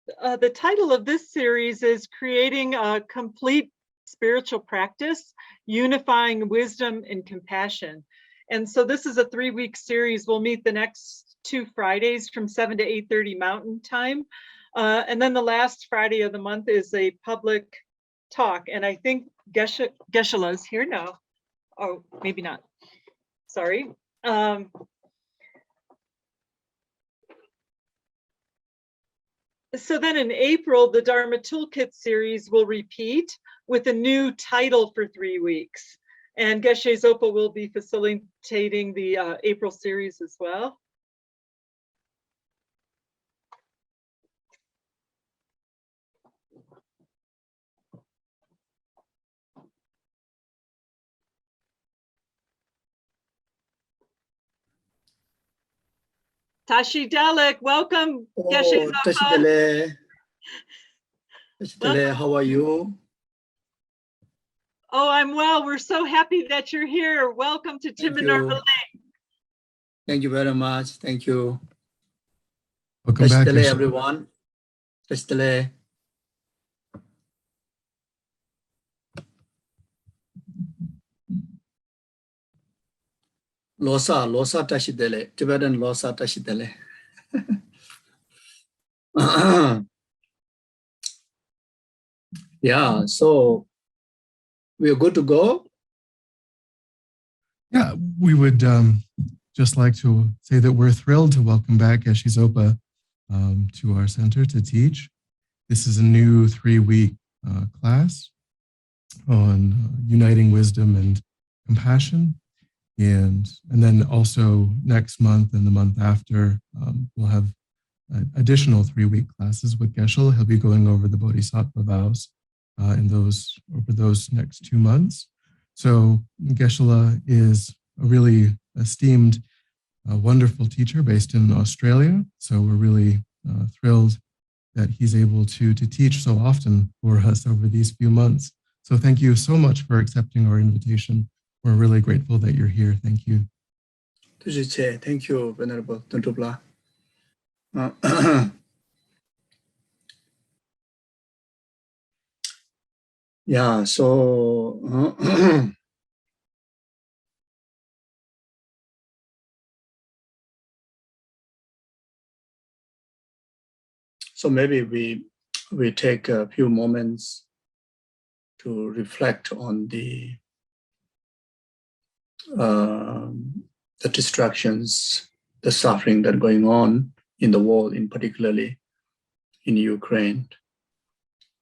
The title of this series is Creating a Complete Spiritual Practice, Unifying Wisdom and Compassion. And so this is a 3-week series. We'll meet the next 2 Fridays from 7 to 8:30 Mountain Time. And then the last Friday of the month is a public talk. And I think Geshe is here now. Oh, maybe not. Sorry. So then in April, the Dharma Toolkit series will repeat with a new title for 3 weeks. And Geshe Zopa will be facilitating the April series as well. Tashi Dalek, welcome, Geshe Zopa. Tashi Dalek. Tashi Dalek, how are you? Oh, I'm well. We're so happy that you're here. Welcome to Timonarmalay. Thank you very much. Thank you. Welcome Tashi back, Dalek, everyone. Tashi Dalek. Losa Tashi Dalek. Tibetan Losa Tashi Dalek. Yeah, so we are good to go. Yeah, we would just like to say that we're thrilled to welcome back Geshe Zopa to our center to teach. This is a new 3-week class on uniting wisdom and compassion. And then also next month and the month after, we'll have additional 3-week classes with Geshe. He'll be going over the Bodhisattva vows over those next 2 months. So Geshe is a really esteemed, wonderful teacher based in Australia. So we're really thrilled that he's able to teach so often for us over these few months. So thank you so much for accepting our invitation. We're really grateful that you're here. Thank you. Thank you, Venerable Tuntubla. Yeah, so so maybe we take a few moments to reflect on the distractions, the suffering that are going on in the world, in particularly in Ukraine.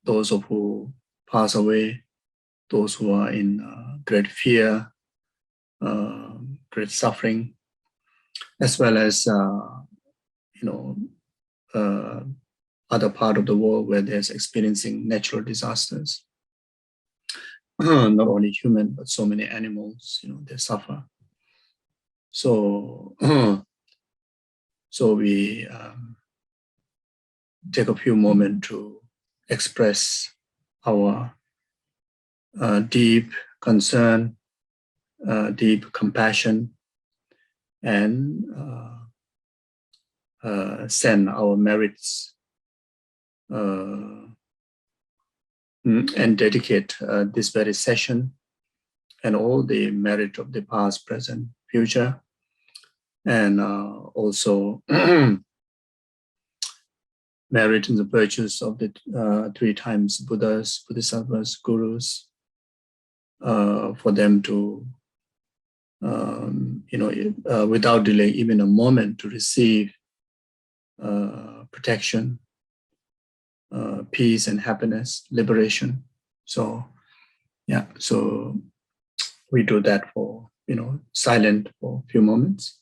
Those of who pass away, those who are in great fear, great suffering, as well as other part of the world where there's experiencing natural disasters. Not only human, but so many animals, they suffer. So, so we take a few moments to express our deep concern, deep compassion, and send our merits and dedicate this very session and all the merit of the past, present, future, and also merit in the virtues of the 3 times Buddhas, Bodhisattvas, Gurus, for them to, without delay, even a moment, to receive protection, peace and happiness, liberation. So, yeah, so we do that for, silent for a few moments.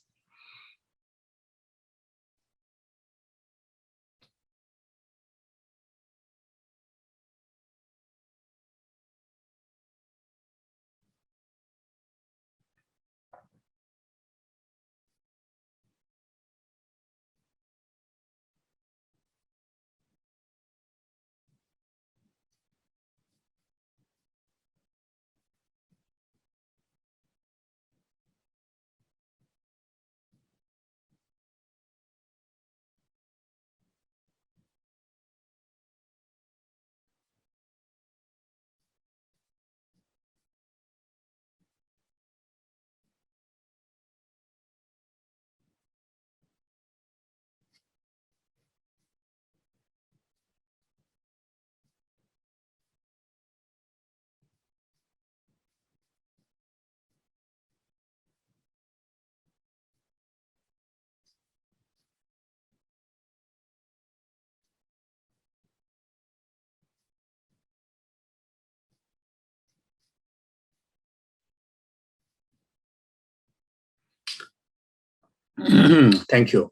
Thank you.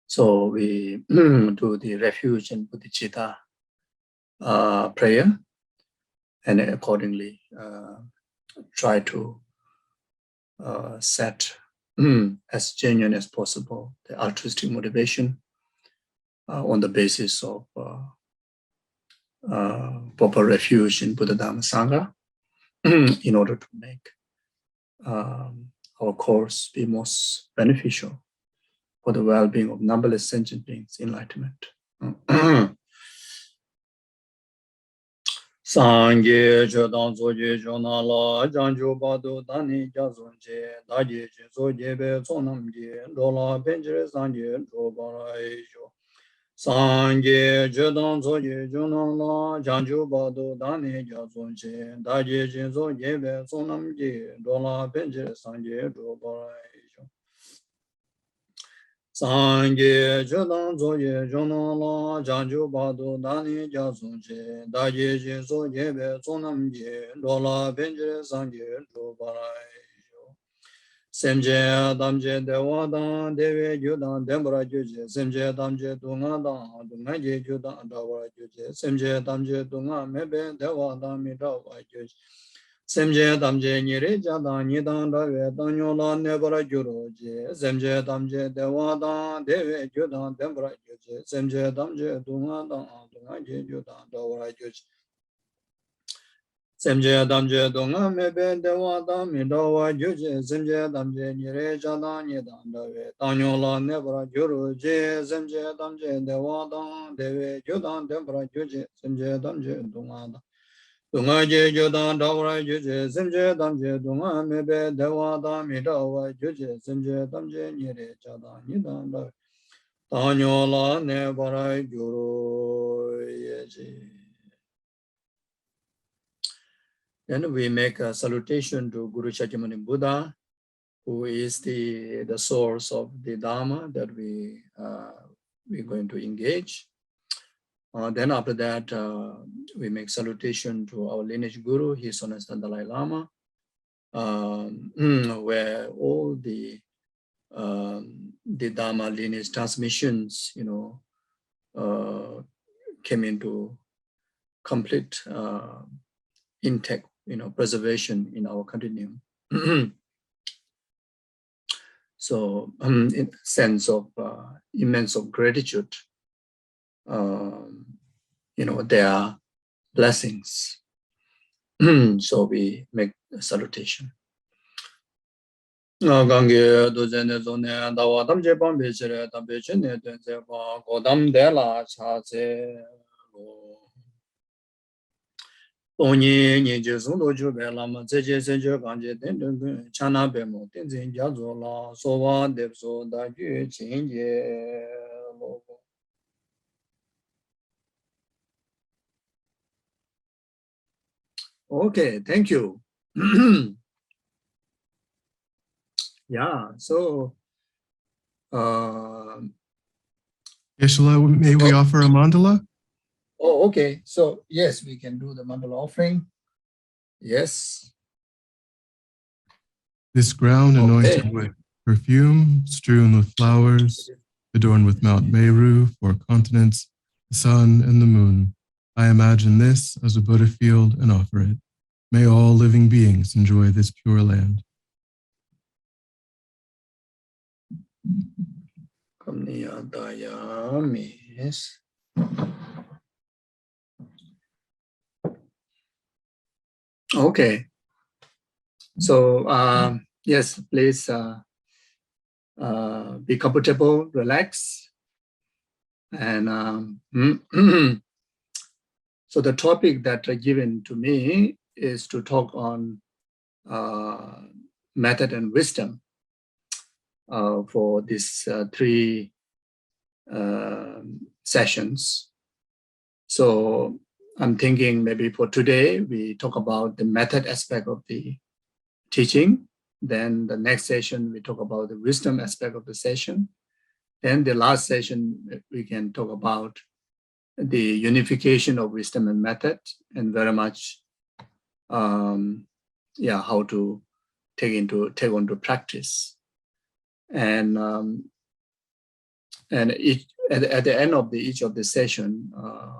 So we do the refuge and bodhicitta prayer, and accordingly try to set as genuine as possible the altruistic motivation on the basis of proper refuge in Buddha Dharma Sangha in order to make our course be most beneficial for the well-being of numberless sentient beings' enlightenment. Sangye Jodang Zoje Jonala Janjo Bado Dani Jazonje Daje Zoje Be Zonamje Dola Benjere Sangye Jobara Ejo Sangye Jodang Zoje Jonala Janjo Bado Dani Jazonje Daje Zoje Be Zonamje Dola Benjere Sangye Jobara Ejo Sangye Jodang Zoye Jonala Janju Bado Dani Jazunje Daye Jinso Yebe Zonamje Dola Benjere Sangye Jobarayo Semje Damje Dewadan Deve Judan Dembra Juje Semje Damje Dungadan Dungaje Judan Dawara Juje Semje Damje Dunga Mebe Dewadan Midawa Juje Semje Damje Nire Jadan Nidan Dave Danyola Nebra Juroje Semje Damje Dewadan Deve Judan Dembra Juje Semje Damje Dungadan Dungaje Judan Dawara Juje Semje Damje Dunga Mebe Dewadan Midawa Juje Semje Damje Nire Jadan Nidan Dave Danyola Nebra Juroje Semje Damje Dewadan Deve Judan Dembra Juje Semje Damje Dungadan Dunga je jodan dawra juje simje damje dunga mebe dewa dami dawa juje simje damje nyere chada nidan da tanyo la ne barai gyuro yeji. Then we make a salutation to Guru Shakyamuni Buddha, who is the source of the Dharma that we're going to engage. Then after that, we make salutation to our lineage guru, His Holiness Dalai Lama, where all the Dharma lineage transmissions, came into complete intact, preservation in our continuum. So, in sense of immense of gratitude. Their blessings. So we make a salutation. Okay, thank you. Yeah, so Geshe, may we offer a mandala? Oh, okay. So yes, we can do the mandala offering. Yes. This ground anointed with perfume, strewn with flowers, adorned with Mount Meru, 4 continents, the sun and the moon. I imagine this as a Buddha field and offer it. May all living beings enjoy this pure land. Okay. So yes, please be comfortable, relax. And so the topic that given to me is to talk on method and wisdom for these 3 sessions. So I'm thinking maybe for today, we talk about the method aspect of the teaching. Then the next session, we talk about the wisdom aspect of the session. Then the last session, we can talk about the unification of wisdom and method, and very much, how to take on to practice. And at the end of each of the session,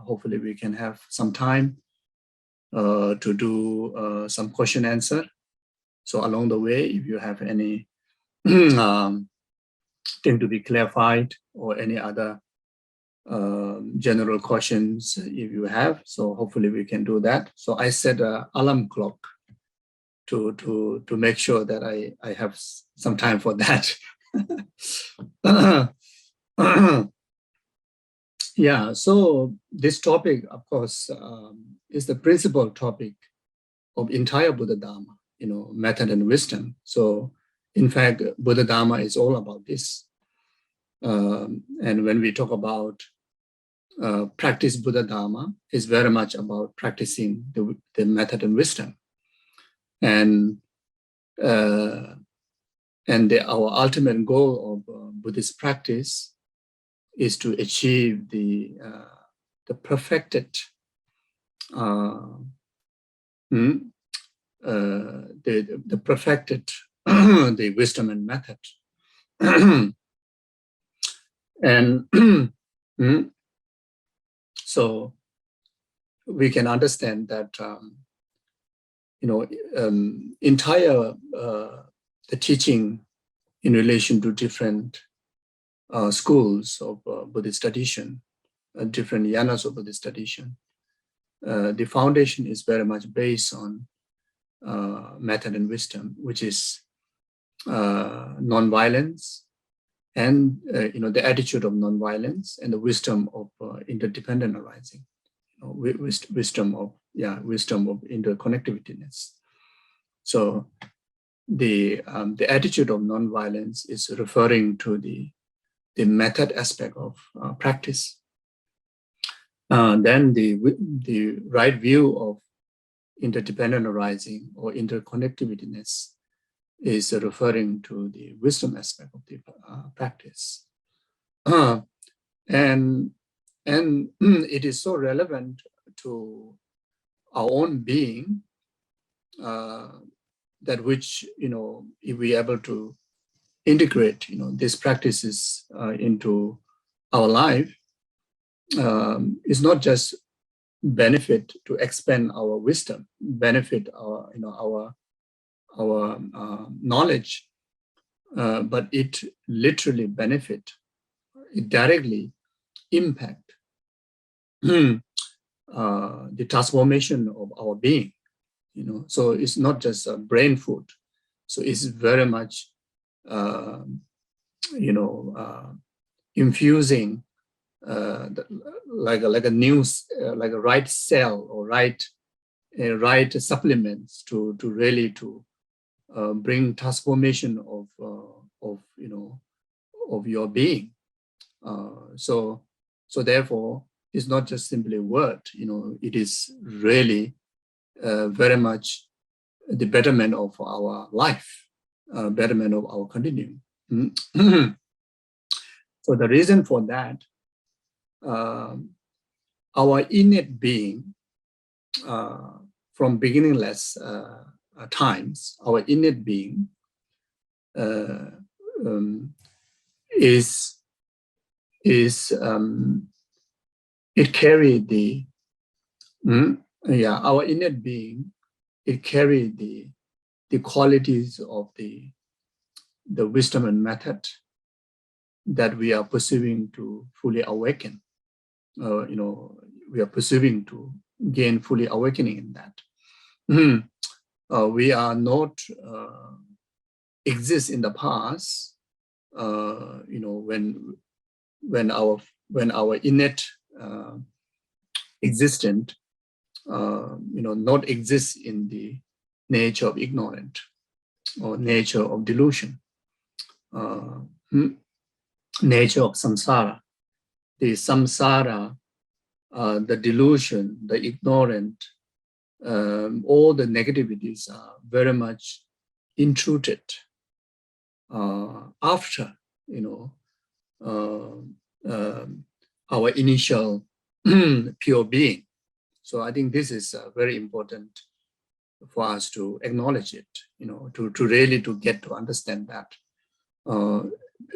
hopefully we can have some time to do some question answer. So along the way, if you have any thing to be clarified or any other general questions if you have, so hopefully we can do that. So I set an alarm clock to make sure that I have some time for that. Yeah, so this topic, of course, is the principal topic of entire Buddha Dharma, method and wisdom. So in fact, Buddha Dharma is all about this. And when we talk about practice Buddha Dharma, it's very much about practicing the method and wisdom. And our ultimate goal of Buddhist practice is to achieve the perfected, the perfected the wisdom and method. And so we can understand that entire the teaching in relation to different schools of Buddhist tradition, different yanas of Buddhist tradition, the foundation is very much based on method and wisdom, which is non-violence, and the attitude of non-violence, and the wisdom of interdependent arising, wisdom of interconnectivityness. So the attitude of non-violence is referring to the method aspect of practice. Then the right view of interdependent arising or interconnectivityness is referring to the wisdom aspect of the practice. And it is so relevant to our own being that which, if we are able to integrate, these practices into our life, is not just benefit to expand our wisdom, benefit our knowledge, but it literally benefit, it directly impact the transformation of our being, So it's not just a brain food. So it's very much, infusing like a new, like a right cell or right supplements to really bring transformation of your being. So therefore, it's not just simply a word. It is really very much the betterment of our life, betterment of our continuum. So the reason for that, our innate being, from beginningless times, our innate being it carried the our innate being, it carried the qualities of the wisdom and method that we are pursuing to fully awaken. We are pursuing to gain fully awakening in that. We are not exist in the past. When our innate existence, not exist in the nature of ignorant or nature of delusion, nature of samsara. The samsara, the delusion, the ignorant, all the negativities are very much intruded after, our initial pure being. So I think this is very important for us to acknowledge it. to really to get to understand that.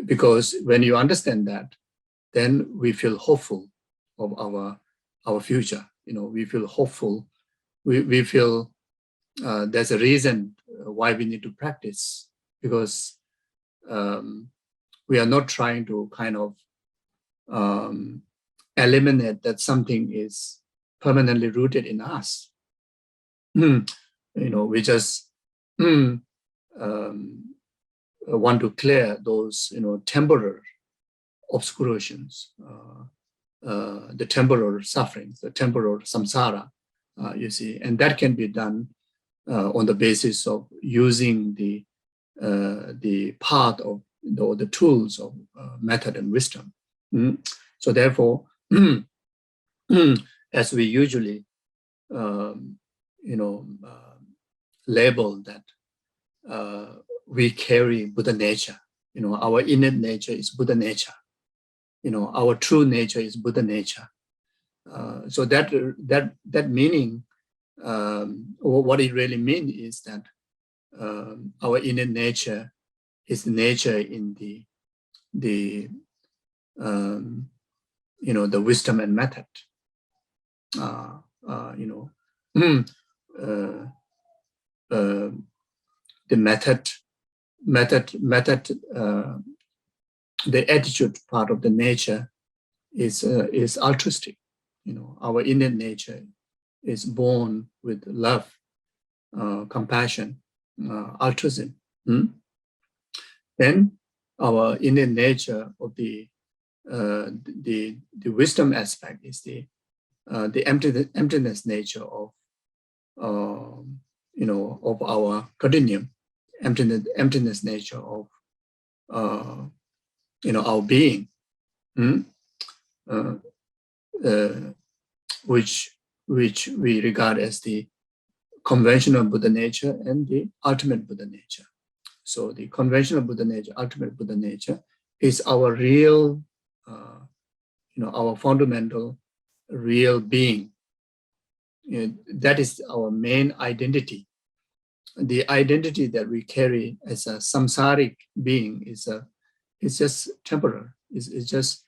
Because when you understand that, then we feel hopeful of our future. We feel hopeful. We feel there's a reason why we need to practice, because we are not trying to kind of eliminate that something is permanently rooted in us. We just want to clear those, temporal obscurations, the temporal sufferings, the temporal samsara, you see, and that can be done on the basis of using the path of the tools of method and wisdom. So therefore, as we usually, label that we carry Buddha nature. Our innate nature is Buddha nature. Our true nature is Buddha nature. So that meaning, what it really means is that our innate nature is nature in the wisdom and method. The method, the attitude part of the nature is altruistic. Our innate nature is born with love, compassion, altruism. Then our innate nature of the wisdom aspect is the emptiness nature of our continuum, emptiness nature of our being, which we regard as the conventional Buddha nature and the ultimate Buddha nature. So the conventional Buddha nature, ultimate Buddha nature, is our real, our fundamental real being. That is our main identity. The identity that we carry as a samsaric being is just temporal. It's just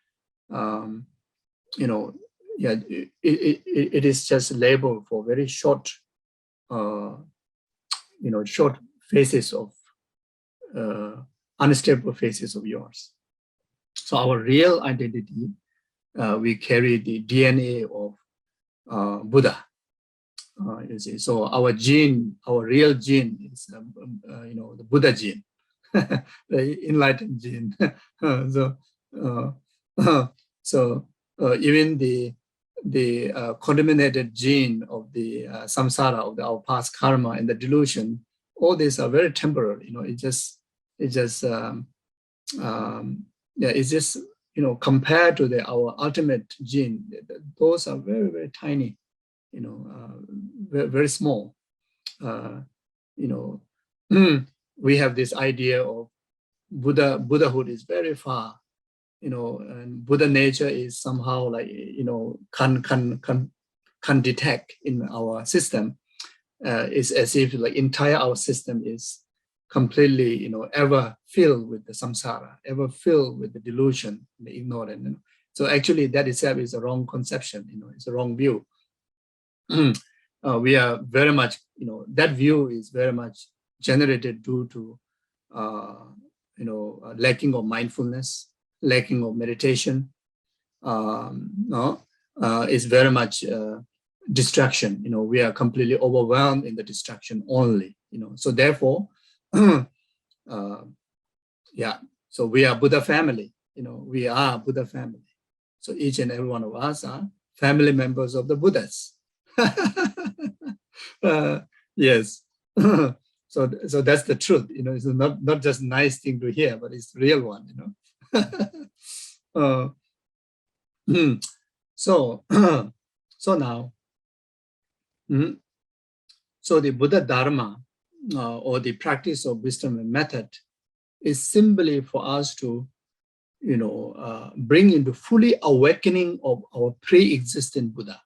it is just labeled for very short short phases of unstable phases of yours. So our real identity, we carry the DNA of Buddha. You see, so our gene, our real gene is the Buddha gene, the enlightened gene. So even the contaminated gene of the samsara, of our past karma and the delusion, all these are very temporal. It's just compared to our ultimate gene, those are very, very tiny. Very, very small. We have this idea of Buddhahood is very far, and Buddha nature is somehow like, can detect in our system. It's as if like entire our system is completely, ever filled with the samsara, ever filled with the delusion, the ignorance. So actually that itself is a wrong conception, it's a wrong view. We are very much, that view is very much generated due to, lacking of mindfulness, lacking of meditation. Is very much distraction. We are completely overwhelmed in the distraction only. So therefore, so we are Buddha family. We are Buddha family. So each and every one of us are family members of the Buddhas. Yes. So that's the truth. It's not just a nice thing to hear, but it's the real one. So now, so the Buddha Dharma or the practice of wisdom and method is simply for us to, bring into fully awakening of our pre-existent Buddha.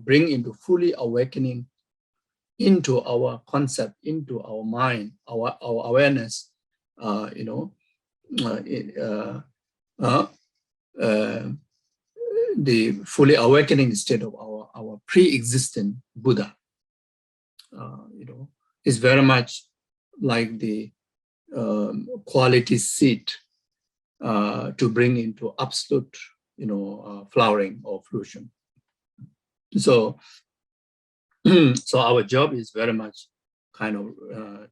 Bring into fully awakening into our concept, into our mind, our awareness, the fully awakening state of our pre-existent Buddha, is very much like the quality seed to bring into absolute, flowering or fruition. So, so our job is very much kind of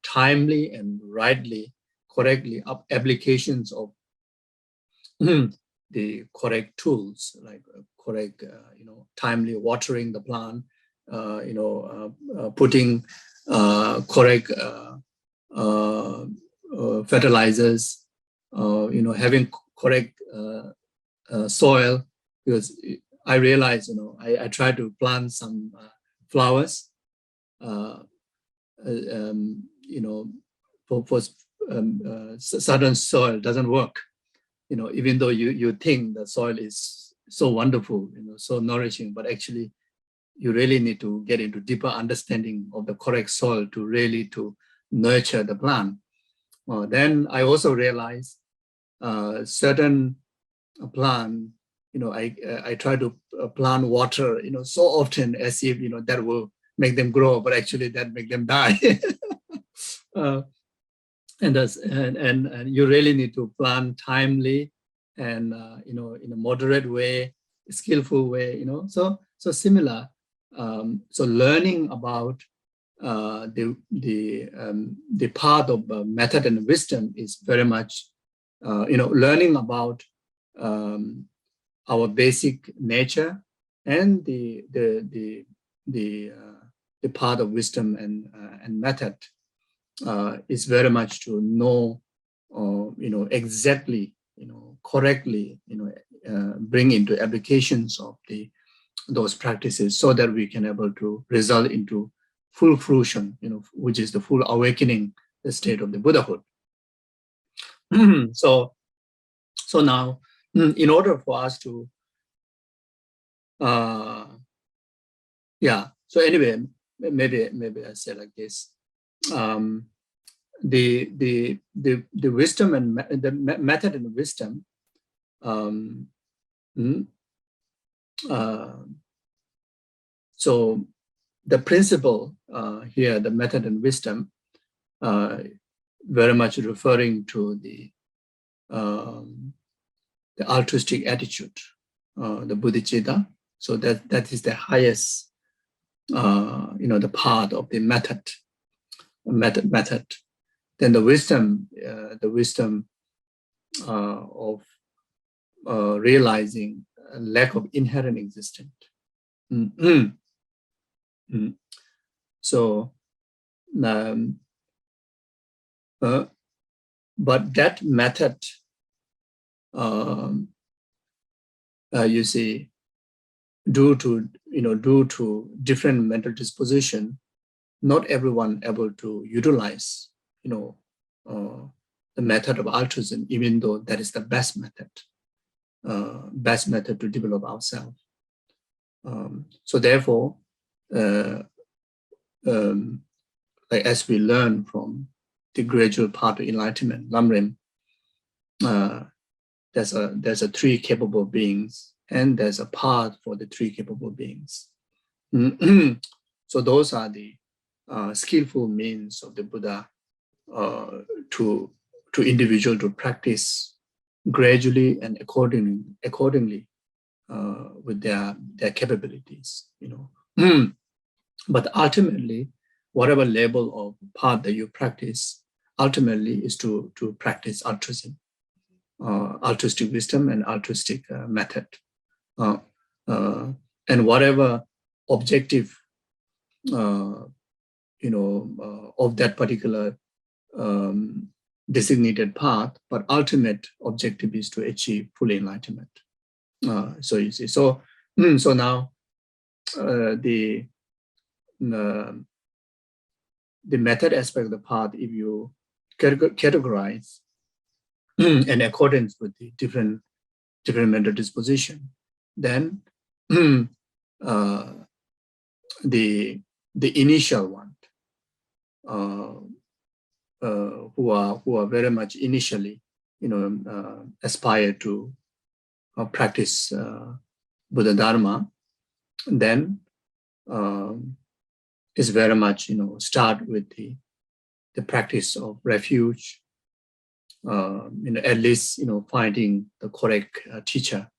timely and rightly, correctly applications of the correct tools, like correct, timely watering the plant, putting correct fertilizers, having correct soil, because I realize, I try to plant some flowers, for certain soil doesn't work, even though you think the soil is so wonderful, so nourishing, but actually you really need to get into deeper understanding of the correct soil to really to nurture the plant. Then I also realized certain plant, I try to plant water, so often as if, that will make them grow, but actually that make them die. And you really need to plant timely and, in a moderate way, skillful way, so similar. So learning about the path of method and wisdom is very much, learning about our basic nature and the path of wisdom and method is very much to know, exactly, correctly, bring into applications of those practices, so that we can able to result into full fruition, which is the full awakening, the state of the Buddhahood. So now, in order for us to, so anyway, maybe I say like this. The wisdom and the method and wisdom, so the principle here, the method and wisdom, very much referring to the altruistic attitude, the bodhicitta. So that is the highest, the part of the method. Then the wisdom of realizing a lack of inherent existence. So, but that method, you see, due to different mental disposition, not everyone able to utilize, the method of altruism, even though that is the best method to develop ourselves. So therefore, like as we learn from the gradual path of enlightenment, Lamrim, there's a three capable beings, and there's a path for the three capable beings. So those are the skillful means of the Buddha to individual to practice gradually and accordingly with their capabilities, But ultimately, whatever level of path that you practice, ultimately is to practice altruism, altruistic wisdom and altruistic method, and whatever objective, of that particular designated path, but ultimate objective is to achieve full enlightenment. So you see, so now the method aspect of the path, if you categorize in accordance with the different mental disposition, then the initial one, who are very much initially, aspire to practice Buddha Dharma, then is very much, start with the practice of refuge, at least, finding the correct teacher,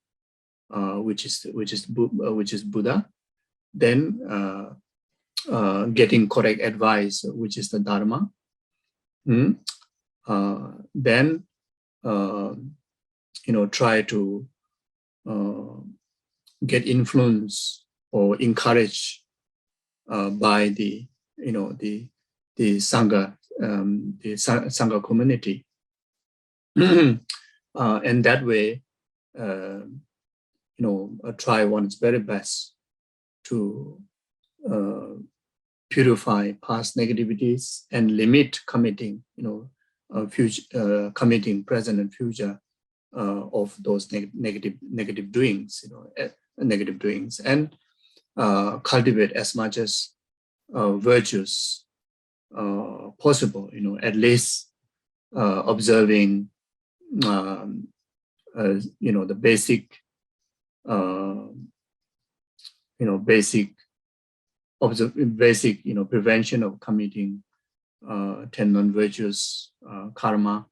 which is Buddha, then getting correct advice, which is the Dharma. Then try to get influence or encourage by the sangha, the sangha community, and that way, try one's very best to purify past negativities and limit committing, future, committing present and future of those negative doings, negative doings, and cultivate as much as virtues possible, at least observing, the basic, basic, prevention of committing 10 non-virtuous karma,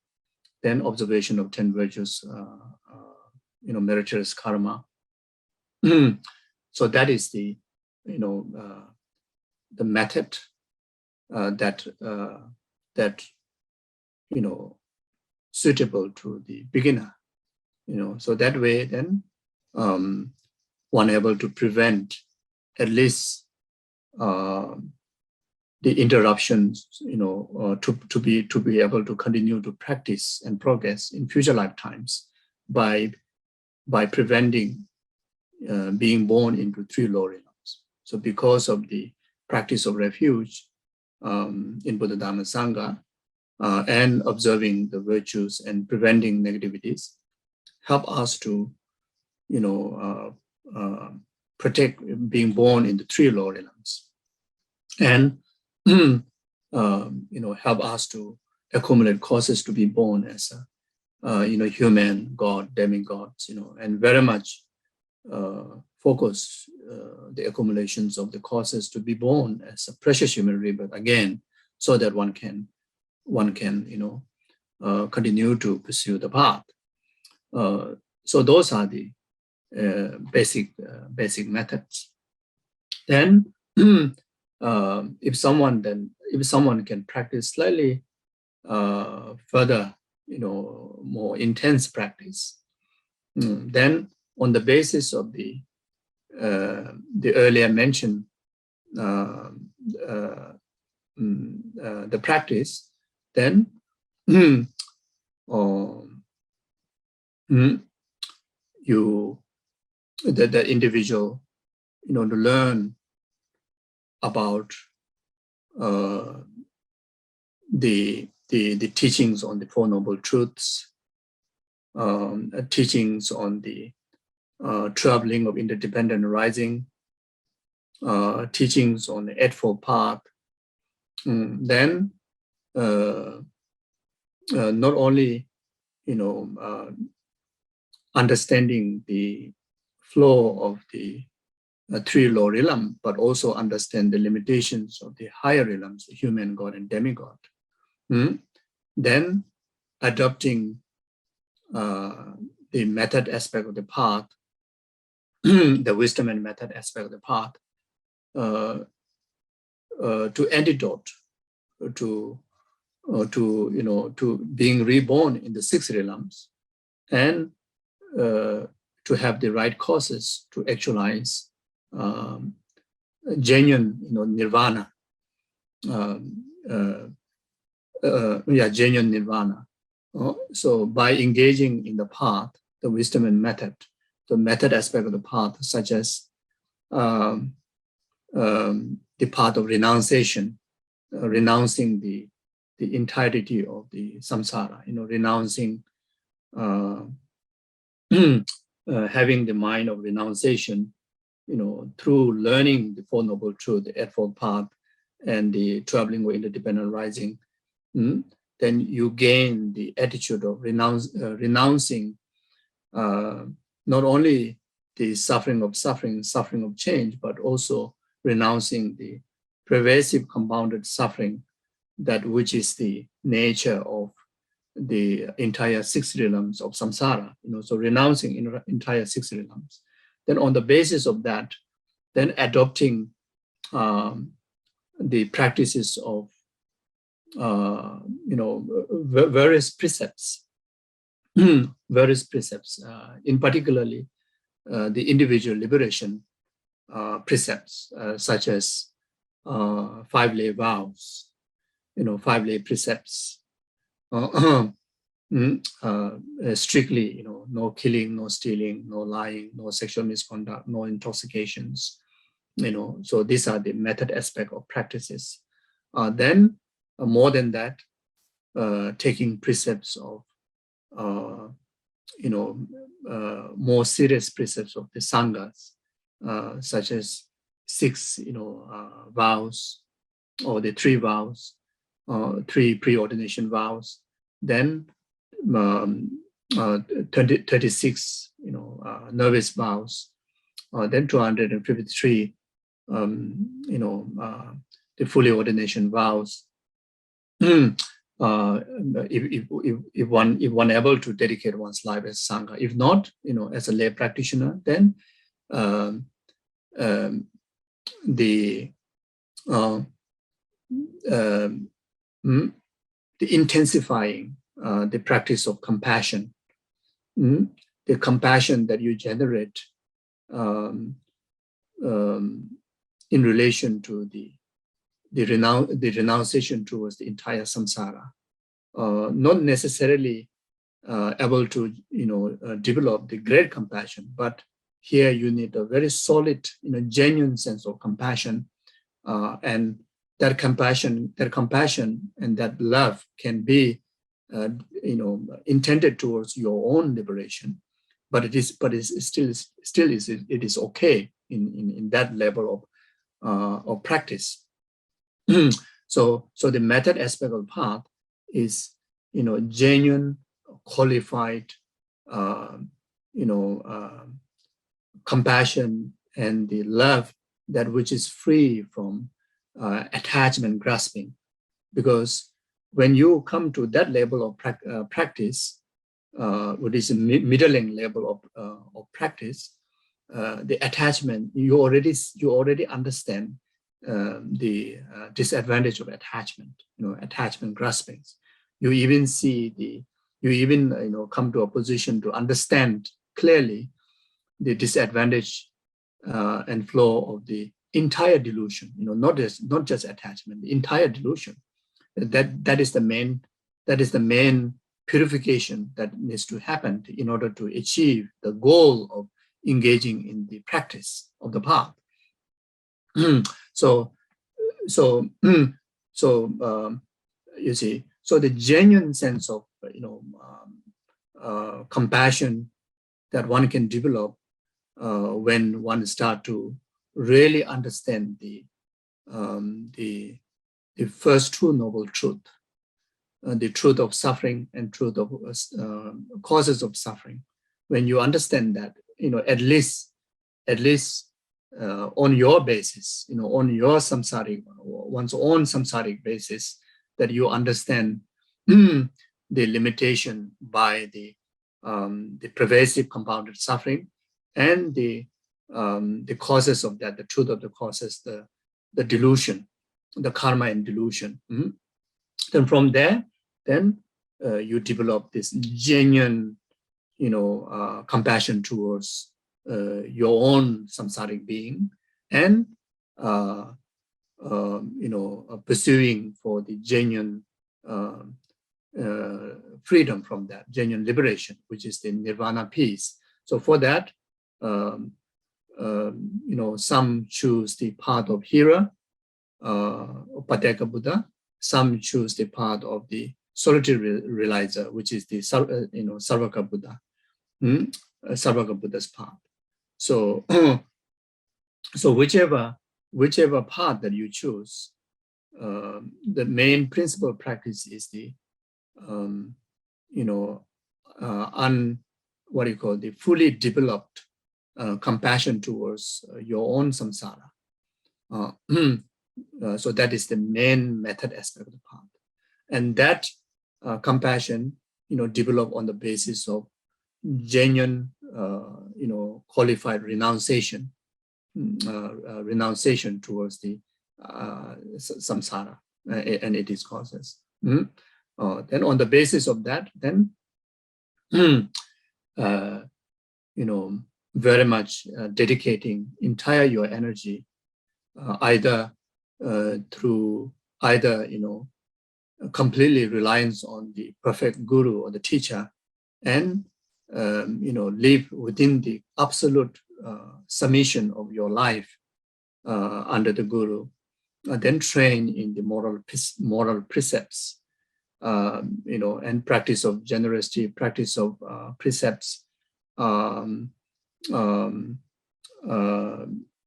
then observation of 10 virtuous, meritorious karma. So that is the, the method that suitable to the beginner, so that way then one able to prevent at least the interruptions, to be able to continue to practice and progress in future lifetimes by preventing being born into 3 lower realms. So because of the practice of refuge in Buddha Dharma Sangha and observing the virtues and preventing negativities, help us to, protect being born in the 3 lower realms, and help us to accumulate causes to be born as a human, God, demigods, and very much focus the accumulations of the causes to be born as a precious human rebirth again, so that one can continue to pursue the path. So those are the basic methods. Then if someone can practice slightly further, more intense practice, then on the basis of the earlier mentioned the practice, then the individual, to learn about the teachings on the Four Noble Truths, teachings on the traveling of interdependent arising, teachings on the Eightfold Path. Then not only understanding the flow of the 3 lower realms, but also understand the limitations of the higher realms, the human, God, and demigod. Then adopting the method aspect of the path, the wisdom and method aspect of the path, to antidote to being reborn in the 6 realms, and to have the right causes to actualize genuine, nirvana, genuine nirvana. So by engaging in the path, the wisdom and method, the method aspect of the path, such as the path of renunciation, renouncing the entirety of the samsara, renouncing, having the mind of renunciation, through learning the Four Noble Truths, the Eightfold Path, and the traveling or interdependent rising, then you gain the attitude of renouncing not only the suffering of change, but also renouncing the pervasive compounded suffering, that which is the nature of the entire six realms of samsara. So renouncing entire six realms. Then on the basis of that, then adopting the practices of various precepts, in particularly the individual liberation precepts, such as 5 lay vows, 5 lay precepts, strictly, no killing, no stealing, no lying, no sexual misconduct, no intoxications, so these are the method aspect of practices. Then more than that, taking precepts of more serious precepts of the sanghas, such as 6 vows, or the 3 vows, 3 pre-ordination vows, then 36 nervous vows, then 253 the fully ordination vows. If one able to dedicate one's life as sangha, if not, as a lay practitioner, then the intensifying the practice of compassion, the compassion that you generate in relation to the renunciation towards the entire samsara, not necessarily able to develop the great compassion, but here you need a very solid, genuine sense of compassion, and that compassion and that love can be intended towards your own liberation, but it is okay in that level of practice. So the method aspect of the path is genuine, qualified, compassion, and the love that which is free from attachment, grasping. Because when you come to that level of practice, which is a middling level of practice, the attachment, you already understand the disadvantage of attachment, attachment graspings. You even come to a position to understand clearly the disadvantage and flaw of the entire delusion, not just attachment, the entire delusion. That is the main purification that needs to happen in order to achieve the goal of engaging in the practice of the path. So you see, so the genuine sense of compassion that one can develop when one start to really understand the first true noble truth, the truth of suffering and truth of causes of suffering. When you understand that, at least on your basis, on your samsaric, one's own samsaric basis, that you understand the limitation by the pervasive compounded suffering and the causes of that, the truth of the causes, the delusion, the karma and delusion. Then from there, you develop this genuine, compassion towards your own samsaric being, and pursuing for the genuine freedom from that, genuine liberation, which is the nirvana peace. So for that, some choose the path of Hira, Pateka Buddha. Some choose the path of the solitary realizer, which is the Sarvaka Buddha, Sarvaka Buddha's path. So, so whichever path that you choose, the main principal practice is the, what do you call, the fully developed compassion towards your own samsara. So that is the main method aspect of the path. And that compassion, develop on the basis of genuine, qualified renunciation towards the samsara and its causes. Then on the basis of that, then, very much dedicating entire your energy, either through completely reliance on the perfect guru or the teacher, and live within the absolute submission of your life under the guru, then train in the moral precepts, and practice of generosity, practice of precepts,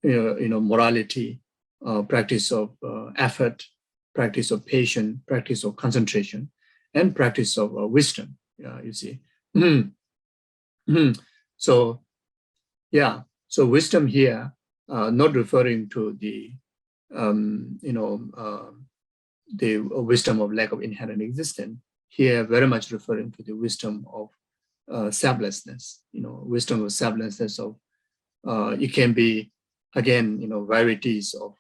morality, practice of effort, practice of patience, practice of concentration, and practice of wisdom. You see. So, yeah. So wisdom here, not referring to the, the wisdom of lack of inherent existence. Here, very much referring to the wisdom of selflessness. Wisdom of selflessness. Of it can be, again, varieties of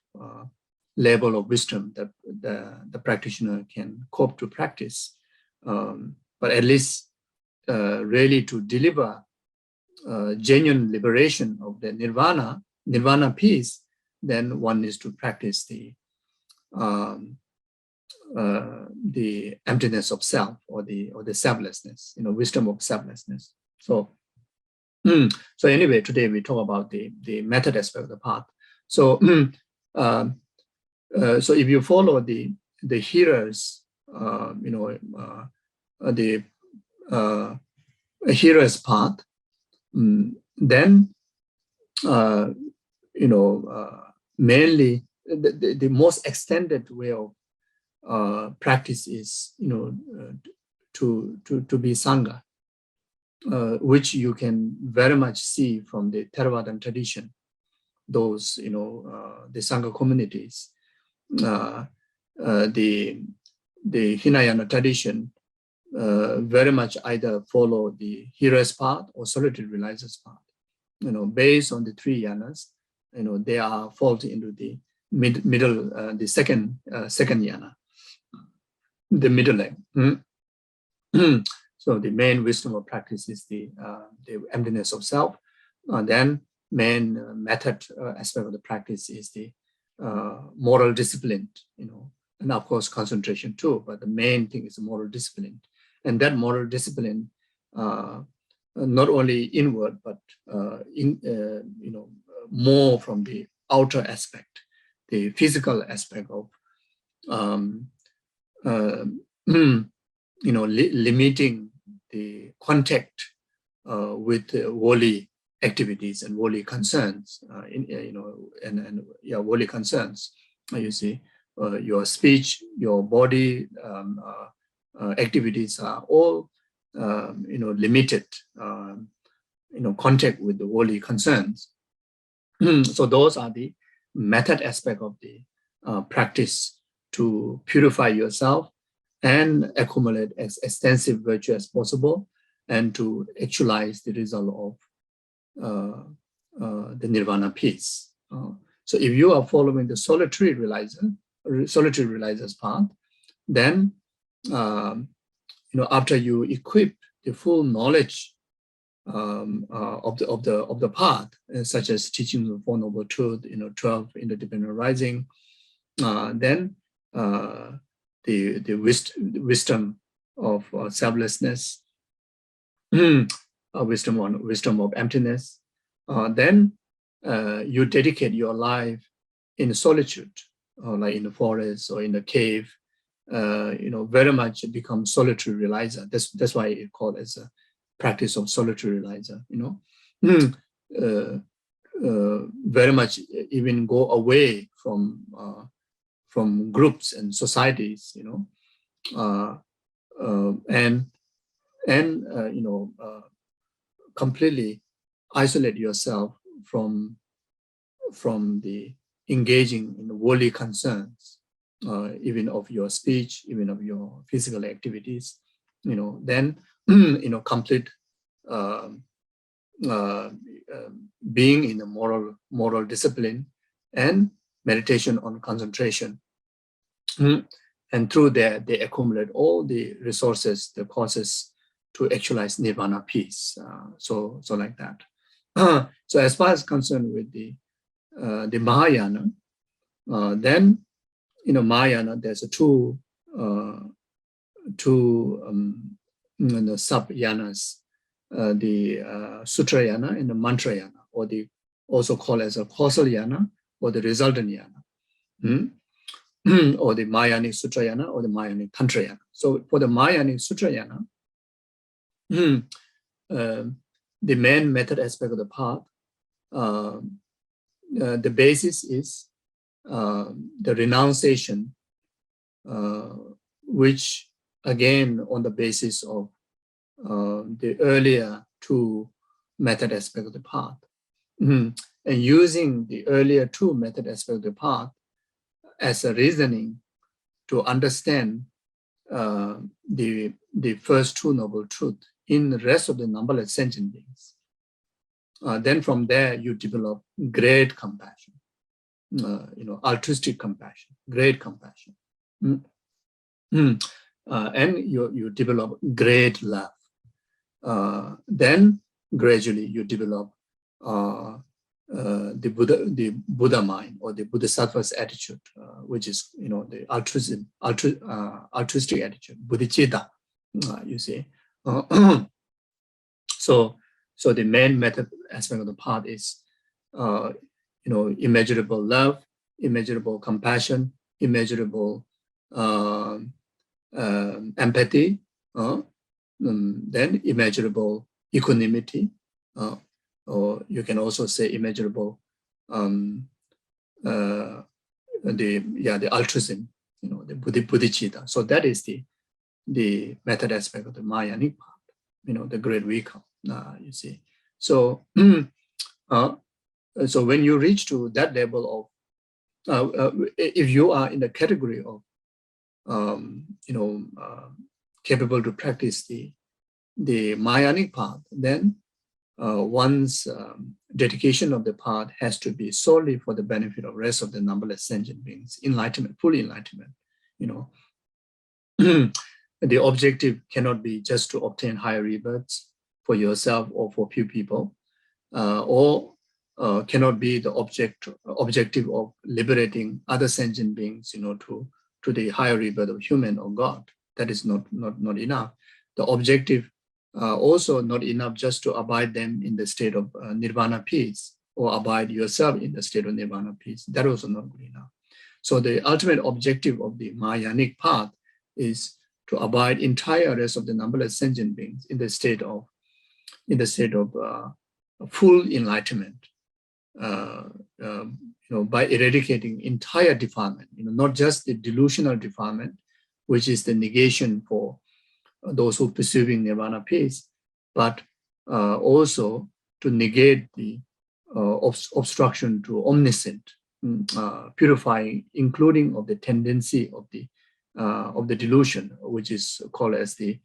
level of wisdom that the practitioner can cope to practice, but at least really to deliver genuine liberation of the nirvana peace, then one needs to practice the emptiness of self, or the selflessness, wisdom of selflessness. So anyway, today we talk about the method aspect of the path. So so if you follow the hearers, the hearer's path, then mainly the most extended way of practice is to be sangha, which you can very much see from the Theravadan tradition. Those the sangha communities, the Hinayana tradition, very much either follow the hearer's path or solitary realizer's path. Based on the three yanas, they are fall into the middle, the second yana, the middle leg. So the main wisdom of practice is the emptiness of self. Then main method aspect of the practice is the moral discipline, and of course concentration too. But the main thing is the moral discipline, and that moral discipline, not only inward, but more from the outer aspect, the physical aspect of limiting the contact with worldly activities and worldly concerns, worldly concerns. You see, your speech, your body activities are all limited, contact with the worldly concerns. So those are the method aspect of the practice to purify yourself and accumulate as extensive virtue as possible, and to actualize the result of the nirvana peace. So if you are following the solitary realizer's path, then after you equip the full knowledge of the path, such as teachings of Four Noble Truths, 12 interdependent arising, then the wisdom of selflessness, wisdom of emptiness, then you dedicate your life in solitude, like in the forest or in the cave, very much become solitary realizer. That's why it's called as a practice of solitary realizer. Very much even go away from groups and societies, and completely isolate yourself from the engaging in worldly concerns, even of your speech, even of your physical activities, then complete being in a moral discipline and meditation on concentration. And through that, they accumulate all the resources, the causes to actualize nirvana peace. So like that. So as far as concerned with the Mahayana, then Mahayana, there's two sub-yanas, the Sutrayana and the Mantrayana, or the also called as a causal yana or the resultant yana, or the Mahayanic Sutrayana or the Mahayanic Tantrayana. So for the Mahayanic Sutrayana, the main method aspect of the path, the basis is the renunciation, which again on the basis of the earlier two method aspect of the path. And using the earlier two method aspect of the path as a reasoning to understand the first two noble truths in the rest of the numberless sentient beings. Then from there you develop great compassion, altruistic compassion, great compassion. And you develop great love. Then gradually you develop the Buddha mind or the Bodhisattva's attitude, which is the altruistic attitude, bodhicitta, you see. So the main method aspect of the path is immeasurable love, immeasurable compassion, immeasurable empathy, then immeasurable equanimity, or you can also say immeasurable the altruism, the bodhicitta. So that is the method aspect of the Mahayanic path, the great vehicle, you see. So so when you reach to that level of, if you are in the category of capable to practice the Mahayanic path, then one's dedication of the path has to be solely for the benefit of rest of the numberless sentient beings, enlightenment, full enlightenment. The objective cannot be just to obtain higher rebirths for yourself or for few people, or cannot be the objective of liberating other sentient beings, to the higher rebirth of human or God. That is not enough. The objective also not enough just to abide them in the state of nirvana peace, or abide yourself in the state of nirvana peace. That also not good enough. So the ultimate objective of the Mahayanic path is to abide entire rest of the numberless sentient beings in the state of full enlightenment, by eradicating entire defilement, not just the delusional defilement, which is the negation for those who pursuing nirvana peace, but also to negate the obstruction to omniscient, purifying, including of the tendency of the delusion, which is called as the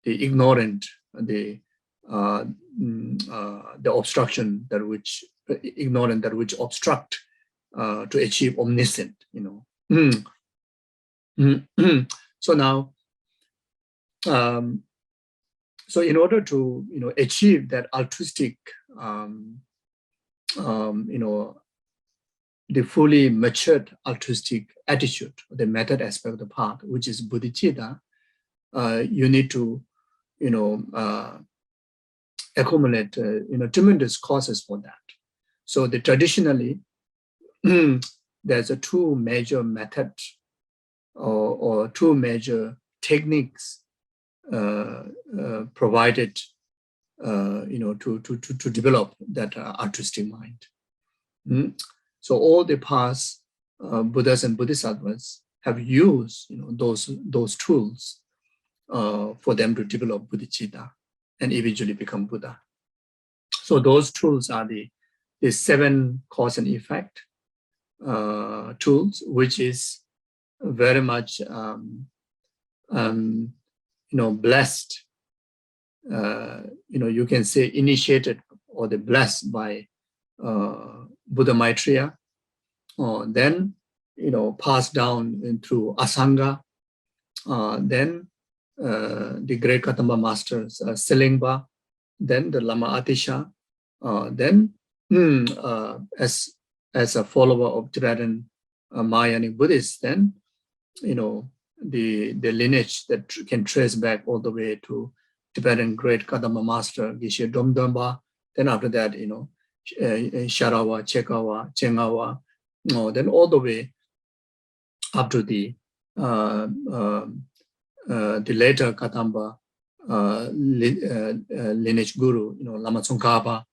ignorant, the obstruction that which ignorant that which obstruct to achieve omniscient. So now, so in order to achieve that altruistic, the fully matured altruistic attitude, the method aspect of the path, which is bodhicitta, you need to accumulate tremendous causes for that. So traditionally there's a two major methods or two major techniques provided to develop that altruistic mind. So all the past Buddhas and Bodhisattvas have used, those tools for them to develop bodhicitta and eventually become Buddha. So those tools are the 7 cause and effect tools, which is very much blessed. You can say initiated or the blessed by Buddha Maitreya, then passed down through Asanga, then the great Katamba masters, Selingpa, then the Lama Atisha, then as a follower of Tibetan Mahayanic Buddhists, then the lineage that can trace back all the way to Tibetan great Kadamba master Geshe Zopa. Then after that, Sharawa, Chekawa, Chengawa, then all the way up to the later Kadamba lineage guru, Lama Tsongkhapa,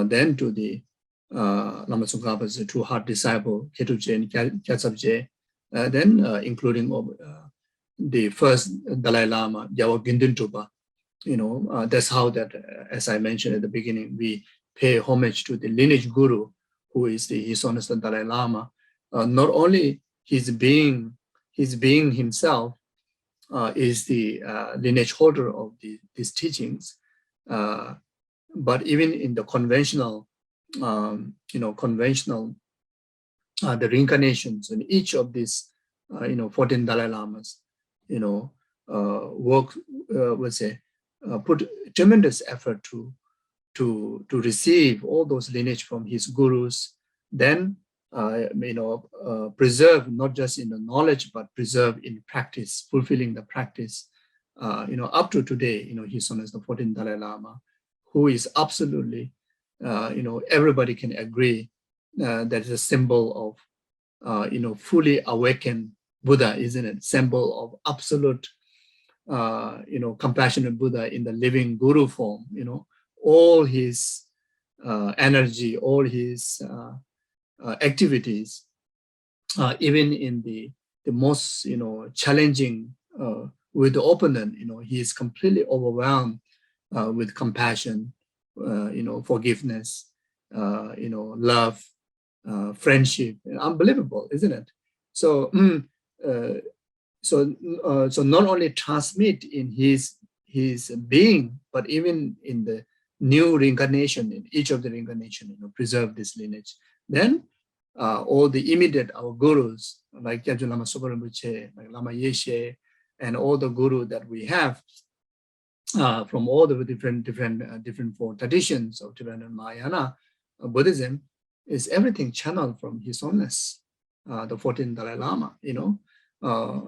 then to the Lama Tsongkhapa's true heart disciple, Ketubje and Kyatsabje, then including the first Dalai Lama, Yawa Gyindin Tupa. That's how that, as I mentioned at the beginning, we pay homage to the lineage guru, who is His Holiness the Dalai Lama. Not only his being himself is the lineage holder of these teachings, but even in the conventional, the reincarnations in each of these, 14 Dalai Lamas, put tremendous effort to receive all those lineage from his gurus, then preserve not just in the knowledge but preserve in practice, fulfilling the practice, up to today. His Holiness the 14th Dalai Lama, who is absolutely, everybody can agree that is a symbol of, fully awakened Buddha, isn't it? Symbol of absolute, compassionate Buddha in the living guru form. All his energy, all his activities, even in the most, challenging with the opponent, he is completely overwhelmed with compassion, forgiveness, love, friendship. Unbelievable, isn't it? So, so not only transmit in his being, but even in the new reincarnation, in each of the reincarnation, preserve this lineage. Then all the immediate, our gurus, like Gyaltsen Lama Sopa Rinpoche, like Lama Yeshe, and all the guru that we have from all the different four traditions of Tibetan Mahayana Buddhism, is everything channeled from His Holiness, the 14th Dalai Lama.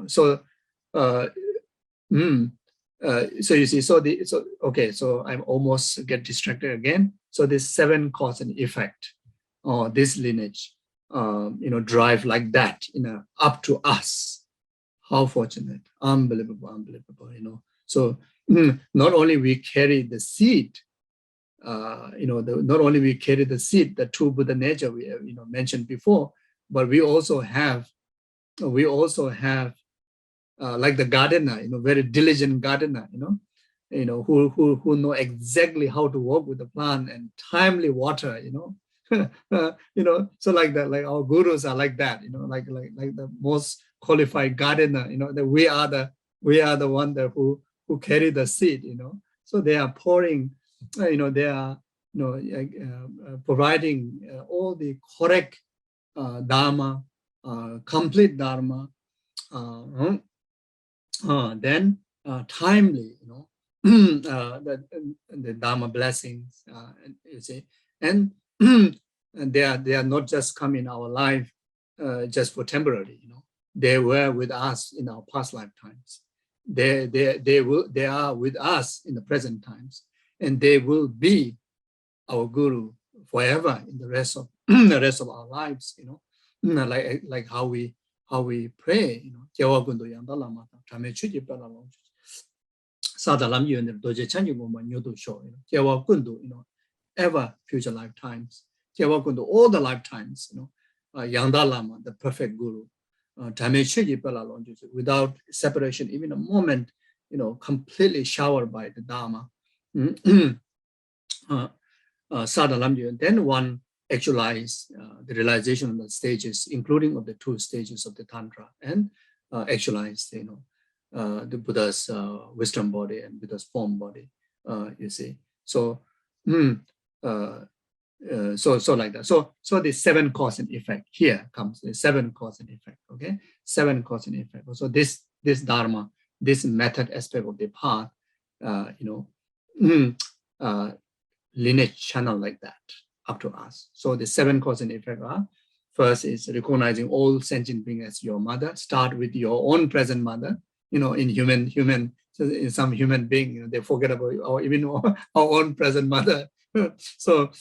So you see, so I'm almost get distracted again. So this 7 cause and effect, this lineage, drive like that, up to us. How fortunate, unbelievable. So not only we carry the seed, not only we carry the seed, the true Buddha nature we have, mentioned before, but we also have like the gardener, very diligent gardener, who know exactly how to work with the plant and timely water, so like that, like our gurus are like that, like the most qualified gardener, that we are the one that who carry the seed, so they are pouring, they are, providing all the correct Dharma, complete Dharma, then timely, the Dharma blessings, you see, and they are not just come in our life just for temporary, they were with us in our past lifetimes. They are with us in the present times, and they will be our guru forever in the rest of our lives, like how we pray, ever future lifetimes, all the lifetimes, Yangda Lama, the perfect guru, without separation, even a moment, completely showered by the Dharma. Then one actualize the realization of the stages, including of the 2 stages of the Tantra, and actualize, the Buddha's wisdom body and Buddha's form body. You see, so so like that. So the 7 cause and effect. Here comes the 7 cause and effect. Okay, 7 cause and effect. So this Dharma, this method aspect of the path, lineage channel like that up to us. So the 7 cause and effect are: first is recognizing all sentient beings as your mother. Start with your own present mother. In human, so in some human being, they forget about our own present mother. So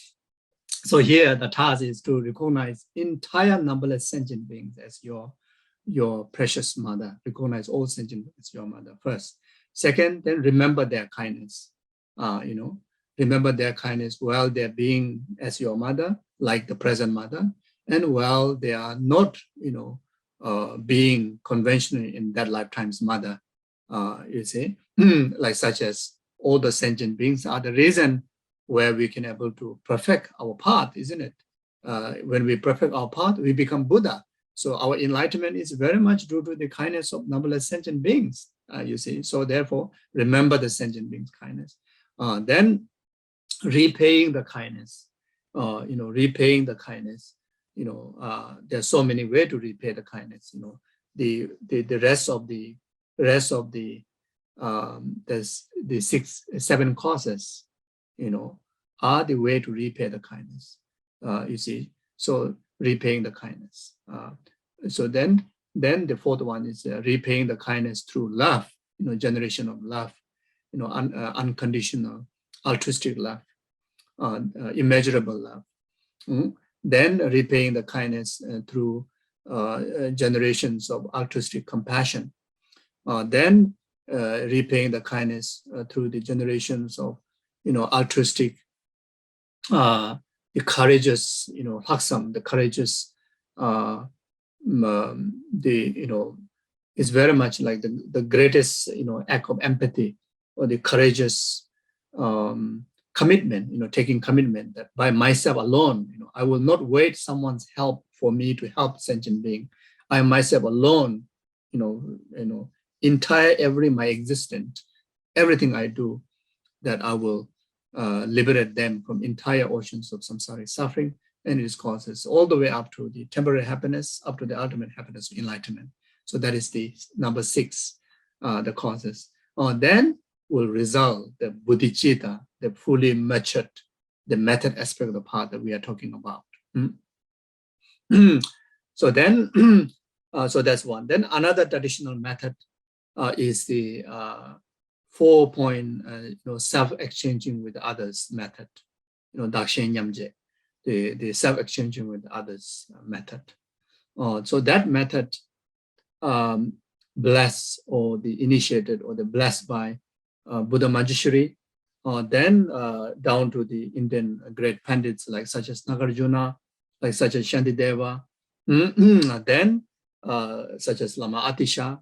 here the task is to recognize entire numberless sentient beings as your precious mother. Recognize all sentient beings as your mother first. Second, then remember their kindness. Remember their kindness while they're being as your mother, like the present mother, and while they are not, being conventionally in that lifetime's mother. You see, like such as all the sentient beings are the reason where we can able to perfect our path, isn't it? When we perfect our path, we become Buddha. So our enlightenment is very much due to the kindness of numberless sentient beings, you see. So therefore, remember the sentient beings' kindness. Then repaying the kindness, repaying the kindness. There's so many ways to repay the kindness. The rest of the there's the 7 causes, are the way to repay the kindness. You see, so repaying the kindness. So then the 4th one is repaying the kindness through love. Generation of love. Unconditional, altruistic love, immeasurable love. Then repaying the kindness through generations of altruistic compassion. Then repaying the kindness through the generations of, altruistic, the courageous, haksam, the courageous, is very much like the greatest, act of empathy, or the courageous commitment, taking commitment that by myself alone, I will not wait someone's help for me to help sentient being. I myself alone, entire my existence, everything I do, that I will liberate them from entire oceans of samsaric suffering and its causes, all the way up to the temporary happiness, up to the ultimate happiness, enlightenment. So that is the number 6, the causes. Then will result the bodhicitta, the fully matured, the method aspect of the path that we are talking about. So then, so that's one. Then another traditional method is the 4-point, self-exchanging with others method. Dakshen Yamje, the self-exchanging with others method. So that method, blessed or the initiated or the blessed by Buddha Manjushri, then down to the Indian great pandits like such as Nagarjuna, like such as Shantideva, then such as Lama Atisha,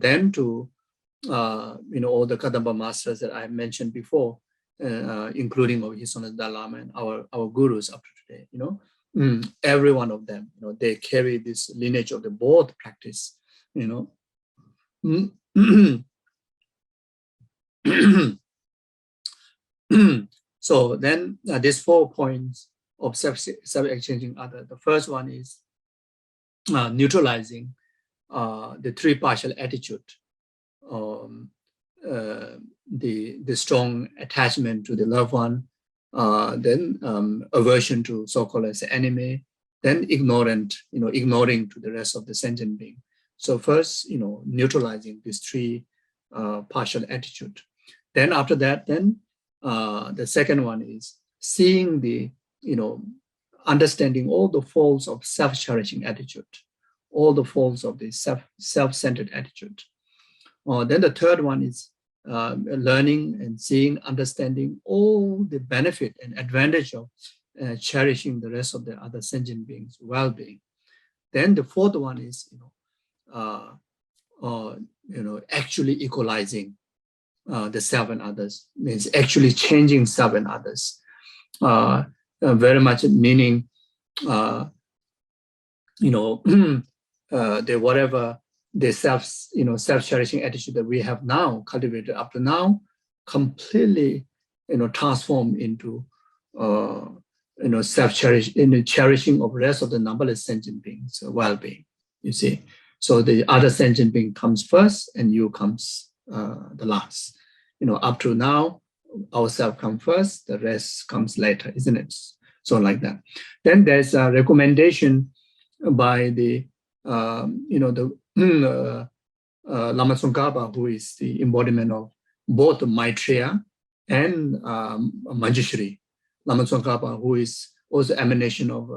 then to all the Kadamba masters that I mentioned before, including His Holiness Dalai Lama and our gurus up to today. Every one of them, they carry this lineage of the both practice, So then these 4 points of self-exchanging other. The first one is neutralizing the 3 partial attitude, the strong attachment to the loved one, then aversion to so-called as enemy, then ignoring to the rest of the sentient being. So first, neutralizing these 3 partial attitude. Then after that, then the second one is seeing the, understanding all the faults of self-cherishing attitude, all the faults of the self-centered attitude. Then the third one is learning and seeing, understanding all the benefit and advantage of cherishing the rest of the other sentient beings' well-being. Then the fourth one is, actually equalizing the self and others, means actually changing self and others. Very much meaning, the whatever the self-cherishing attitude that we have now cultivated up to now, completely, transform into, cherishing of rest of the numberless sentient beings' well-being. You see, so the other sentient being comes first, and you comes the last. Up to now, ourselves come first, the rest comes later, isn't it? So like that. Then there's a recommendation by the Lama Tsongkhapa, who is the embodiment of both Maitreya and Manjushri. Lama Tsongkhapa, who is also emanation of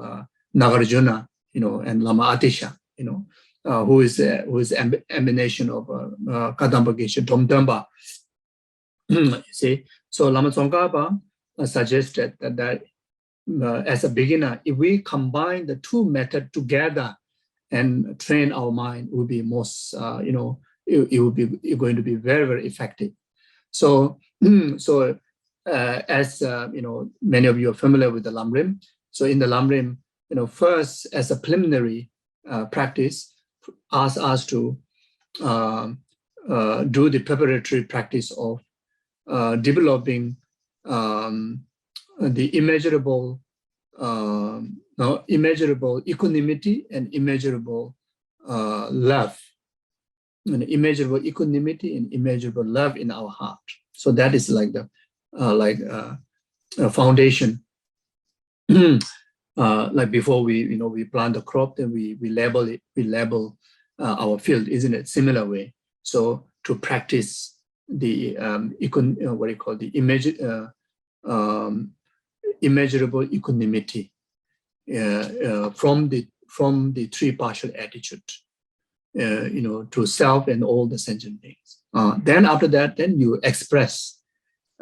Nagarjuna, and Lama Atisha, who is emanation of Kadamba Geshe Domdamba. You see, so Lama Tsongkhapa suggested that as a beginner, if we combine the two methods together and train our mind, it will be most, it will be going to be very, very effective. So, as many of you are familiar with the Lamrim. So in the Lamrim, first as a preliminary practice, ask us to do the preparatory practice of developing the immeasurable equanimity and immeasurable love, and immeasurable equanimity and immeasurable love in our heart. So that is like the foundation. Like before we plant the crop, then we label it, we label our field, isn't it? Similar way. So to practice the immeasurable equanimity from the three partial attitude, to self and all the sentient beings. Then after that, then you express.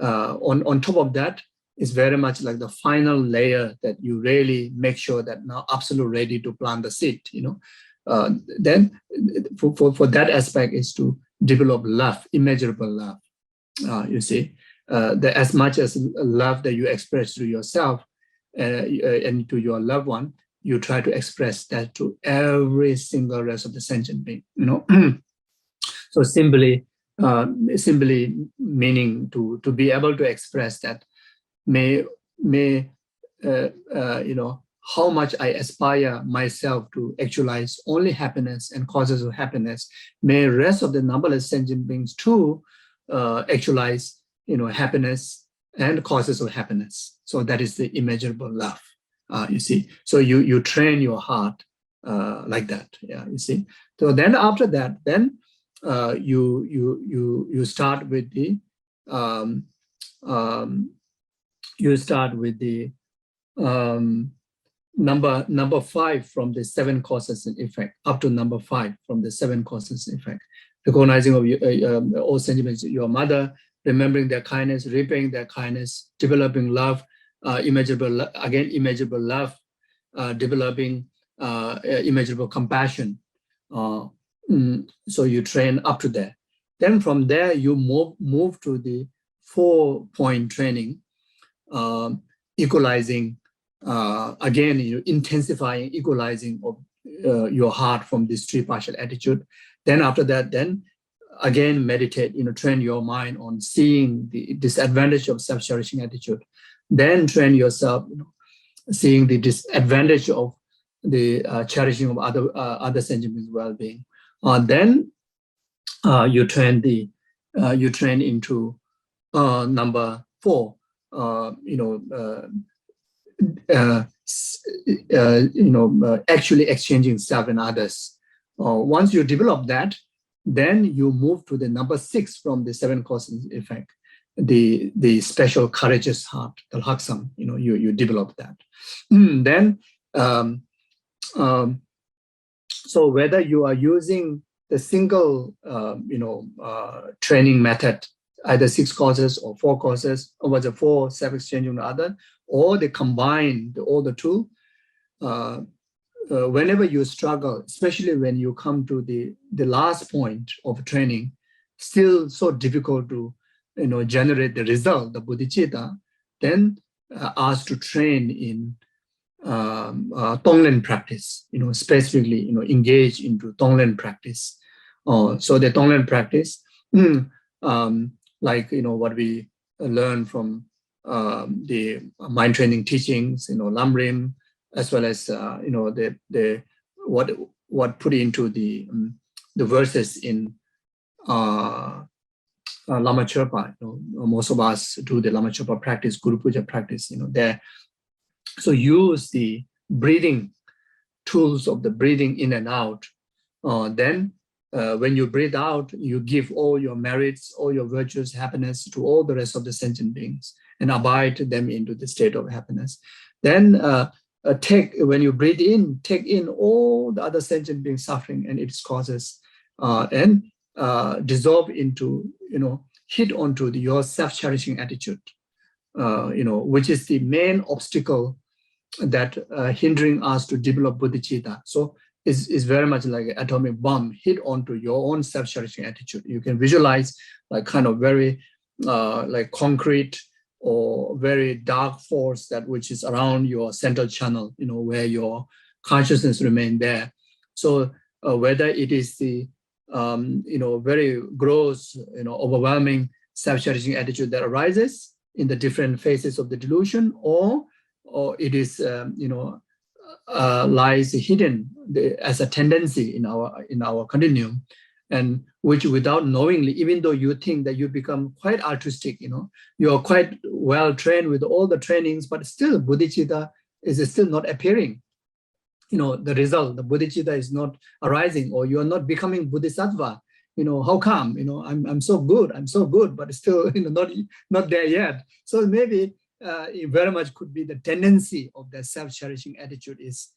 On top of that is very much like the final layer that you really make sure that now absolutely ready to plant the seed. Then for that aspect is to develop love, immeasurable love. You see, as much as love that you express to yourself and to your loved one, you try to express that to every single rest of the sentient being. So simply meaning to be able to express that may how much I aspire myself to actualize only happiness and causes of happiness, may rest of the numberless sentient beings too actualize happiness and causes of happiness. So that is the immeasurable love. You see, so you train your heart like that. Yeah, you see. So then after that, then you start with the number 5 from the 7 causes and effect, up to number 5 from the 7 causes and effect. Recognizing of all sentiments, your mother, remembering their kindness, repaying their kindness, developing love, immeasurable love, developing immeasurable compassion. So you train up to there. Then from there you move to the 4-point training, equalizing. Again, intensifying, equalizing of your heart from this 3 partial attitude. Then after that, then again meditate, train your mind on seeing the disadvantage of self-cherishing attitude. Then train yourself, seeing the disadvantage of the cherishing of other sentient beings' well-being. Then you train into number 4. Actually exchanging self and others. Once you develop that, then you move to the number 6 from the 7 causes effect, the special courageous heart, the laksam. You develop that. Then, so whether you are using the single, training method either 6 courses or 4 courses, or was it 4 self-exchange on the other, or they combine all the two. Whenever you struggle, especially when you come to the last point of training, still so difficult to generate the result, the bodhicitta, then asked to train in Tonglen practice, specifically, engage into Tonglen practice. So the Tonglen practice, like, what we learn from the mind training teachings, Lamrim, as well as, what put into the verses in Lama Chöpa. Most of us do the Lama Chöpa practice, Guru Puja practice, there. So use the breathing tools of the breathing in and out. Then when you breathe out, you give all your merits, all your virtues, happiness to all the rest of the sentient beings and abide them into the state of happiness. Then when you breathe in, take in all the other sentient beings suffering and its causes, and dissolve into, hit onto your self-cherishing attitude, which is the main obstacle that hindering us to develop bodhicitta. So it's very much like an atomic bomb hit onto your own self-cherishing attitude. You can visualize like kind of very like concrete or very dark force that which is around your central channel, where your consciousness remain there. So whether it is the very gross, overwhelming self-cherishing attitude that arises in the different phases of the delusion, or it is lies hidden as a tendency in our continuum, and which without knowingly, even though you think that you become quite altruistic, you're quite well trained with all the trainings, but still bodhicitta is still not appearing. The result, the bodhicitta is not arising, or you are not becoming bodhisattva. How come? I'm so good, but still, not there yet. So maybe it very much could be the tendency of the self-cherishing attitude is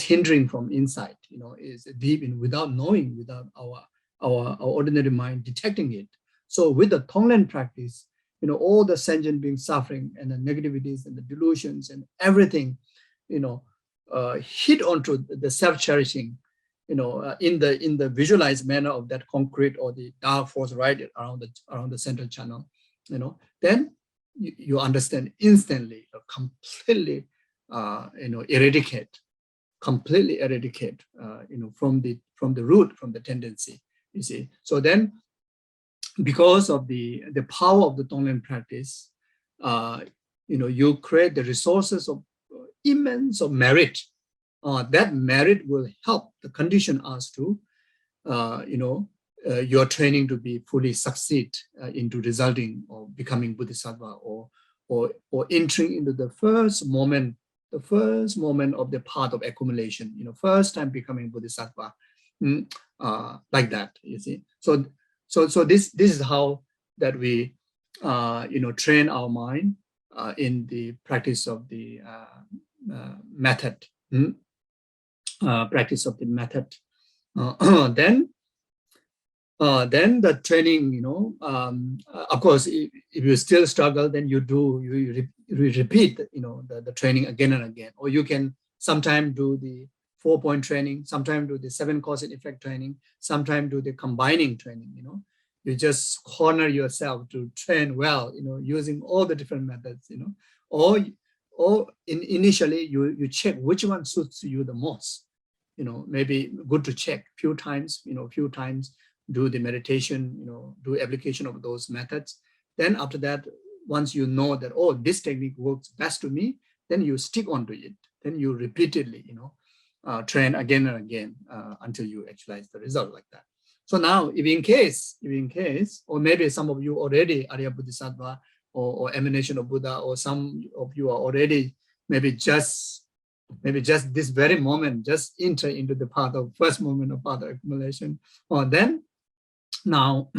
hindering from inside. Is deep in without knowing, without our ordinary mind detecting it. So with the Tonglen practice, all the sentient beings suffering and the negativities and the delusions and everything, hit onto the self-cherishing, in the visualized manner of that concrete or the dark force right around the central channel, then you understand instantly, completely, completely eradicate, from the root, from the tendency, you see. So then, because of the power of the Tonglen practice, you create the resources of immense of merit. That merit will help the condition us to, your training to be fully succeed into resulting or becoming bodhisattva, or entering into the first moment of the path of accumulation. First time becoming bodhisattva, like that. You see. So this is how that we train our mind in the practice of the method. Practice of the method. Then the training, of course, if you still struggle, then you repeat, the training again and again. Or you can sometime do the 4-point training, sometime do the 7 cause and effect training, sometime do the combining training. You just corner yourself to train well, using all the different methods, or initially you check which one suits you the most. Maybe good to check few times, do the meditation, do application of those methods. Then after that, once you know that, oh, this technique works best to me, then you stick onto it. Then you repeatedly, train again and again until you actualize the result like that. So now, if in case, or maybe some of you already Arya Bodhisattva or emanation of Buddha, or some of you are already maybe just this very moment, just enter into the path of first moment of path of accumulation, or then now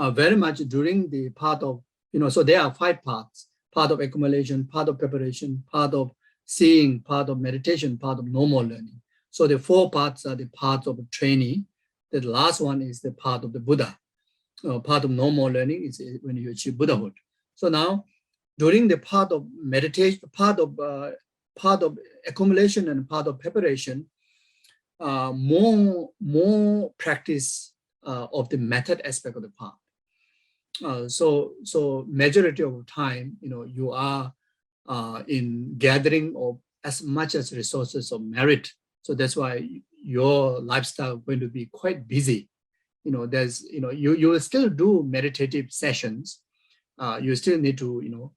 very much during the path of, so there are 5 paths: path of accumulation, path of preparation, path of seeing, path of meditation, path of no more learning. So the 4 paths are the path of a trainee. The last one is the path of the Buddha. part of normal learning is when you achieve Buddhahood. So now, during the part of meditation, part of accumulation and part of preparation, more practice of the method aspect of the path. So majority of time, you are in gathering of as much as resources of merit. So that's why your lifestyle is going to be quite busy. There's, you will still do meditative sessions. You still need to,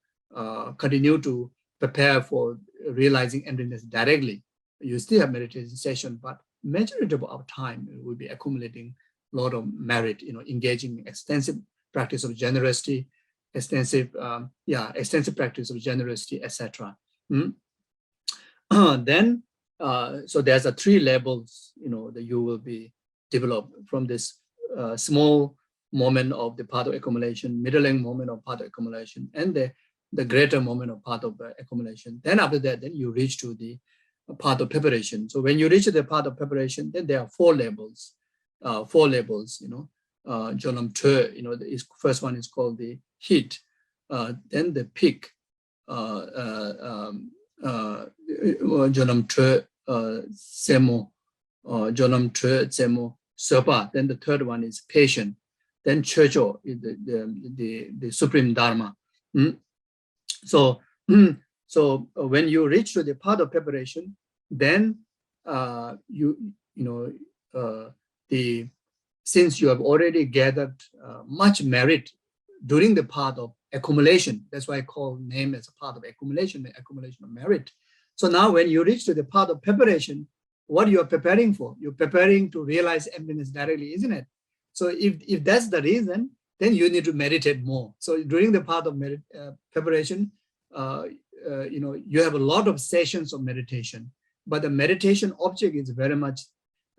continue to prepare for realizing emptiness directly. You still have meditation session, but majority of our time will be accumulating a lot of merit, engaging in extensive practice of generosity, extensive practice of generosity, etc. Then, so there's a 3 levels, that you will be developed from this small moment of the part of accumulation, middling moment of part of accumulation, and the greater moment of part of accumulation. Then after that, then you reach to the part of preparation. So when you reach the part of preparation, then there are 4 levels. Jonam Tue, the first one is called the heat, then the peak, Jonam Tue Semo, Jonam Tue Semo Sopa, then the third one is patient, then Chojo, the supreme Dharma. So when you reach to the part of preparation, then since you have already gathered much merit during the part of accumulation, that's why I call name as a part of accumulation, the accumulation of merit. So now when you reach to the part of preparation, what you are preparing for? You're preparing to realize emptiness directly, isn't it? So if that's the reason, then you need to meditate more. So during the part of preparation, you have a lot of sessions of meditation, but the meditation object is very much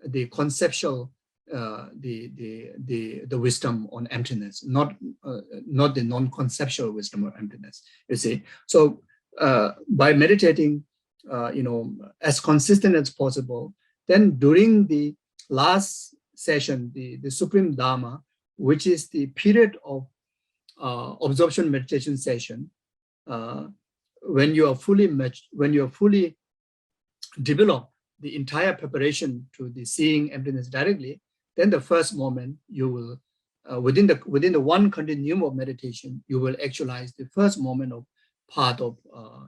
the conceptual, the wisdom on emptiness, not the non-conceptual wisdom of emptiness. You see, so by meditating, as consistent as possible, then during the last session, the supreme Dharma, which is the period of absorption meditation session, when you are fully develop the entire preparation to the seeing emptiness directly, then the first moment you will within the one continuum of meditation, you will actualize the first moment of part of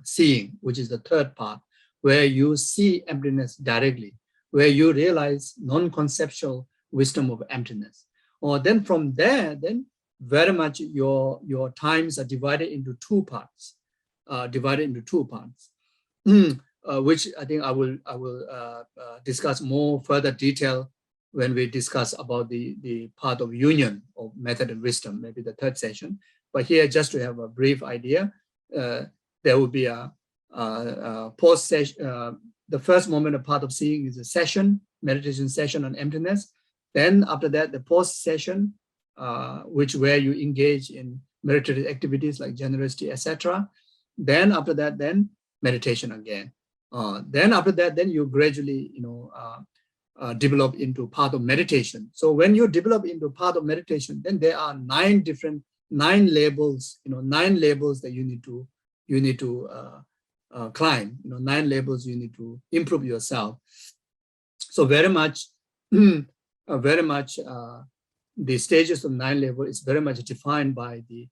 seeing, which is the third part, where you see emptiness directly, where you realize non-conceptual wisdom of emptiness. Or then from there, then very much your times are divided into 2 parts. Which I think I will discuss more further detail when we discuss about the part of union of method and wisdom, maybe the 3rd session. But here, just to have a brief idea, there will be a post session. The first moment of part of seeing is a session, meditation session on emptiness. Then after that, the post session, where you engage in meditative activities like generosity, etc. Then after that, then meditation again. Then after that, then you gradually, develop into part of meditation. So when you develop into part of meditation, then there are 9 labels, 9 labels that you need to climb. 9 labels you need to improve yourself. So very much, the stages of 9 levels is very much defined by the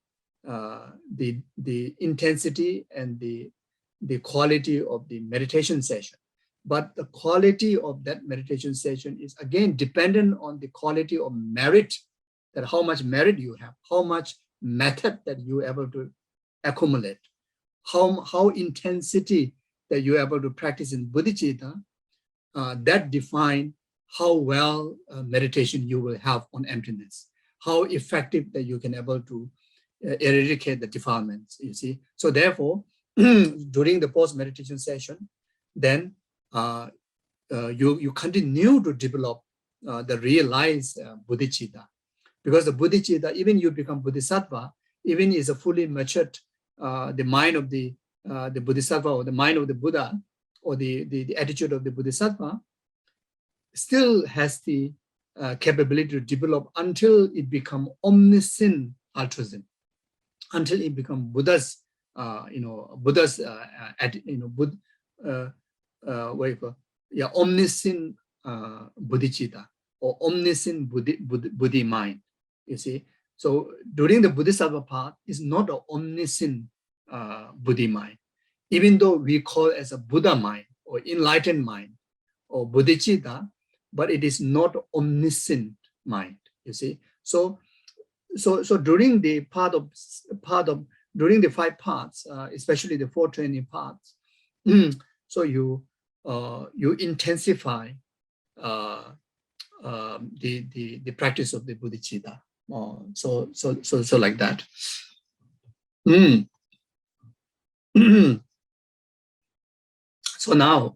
intensity and the quality of the meditation session. But the quality of that meditation session is again dependent on the quality of merit, that how much merit you have, how much method that you're able to accumulate, how intensity that you're able to practice in bodhicitta, that define how well meditation you will have on emptiness, how effective that you can able to eradicate the defilements, you see. So therefore, during the post-meditation session, then you continue to develop the realized bodhicitta, because the bodhicitta, even you become bodhisattva, even is a fully matured, the mind of the bodhisattva or the mind of the Buddha or the attitude of the bodhisattva still has the capability to develop until it become omniscient altruism, until it become Buddha's, Buddha's, what you call, yeah, omniscient bodhicitta or omniscient Buddhi mind. You see, so during the Bodhisattva path is not an omniscient Buddhi mind, even though we call it as a Buddha mind or enlightened mind or bodhicitta, but it is not omniscient mind. You see, so during the during the 5 parts, especially the 4 training parts, so you intensify the practice of the bodhicitta. So like that. So now,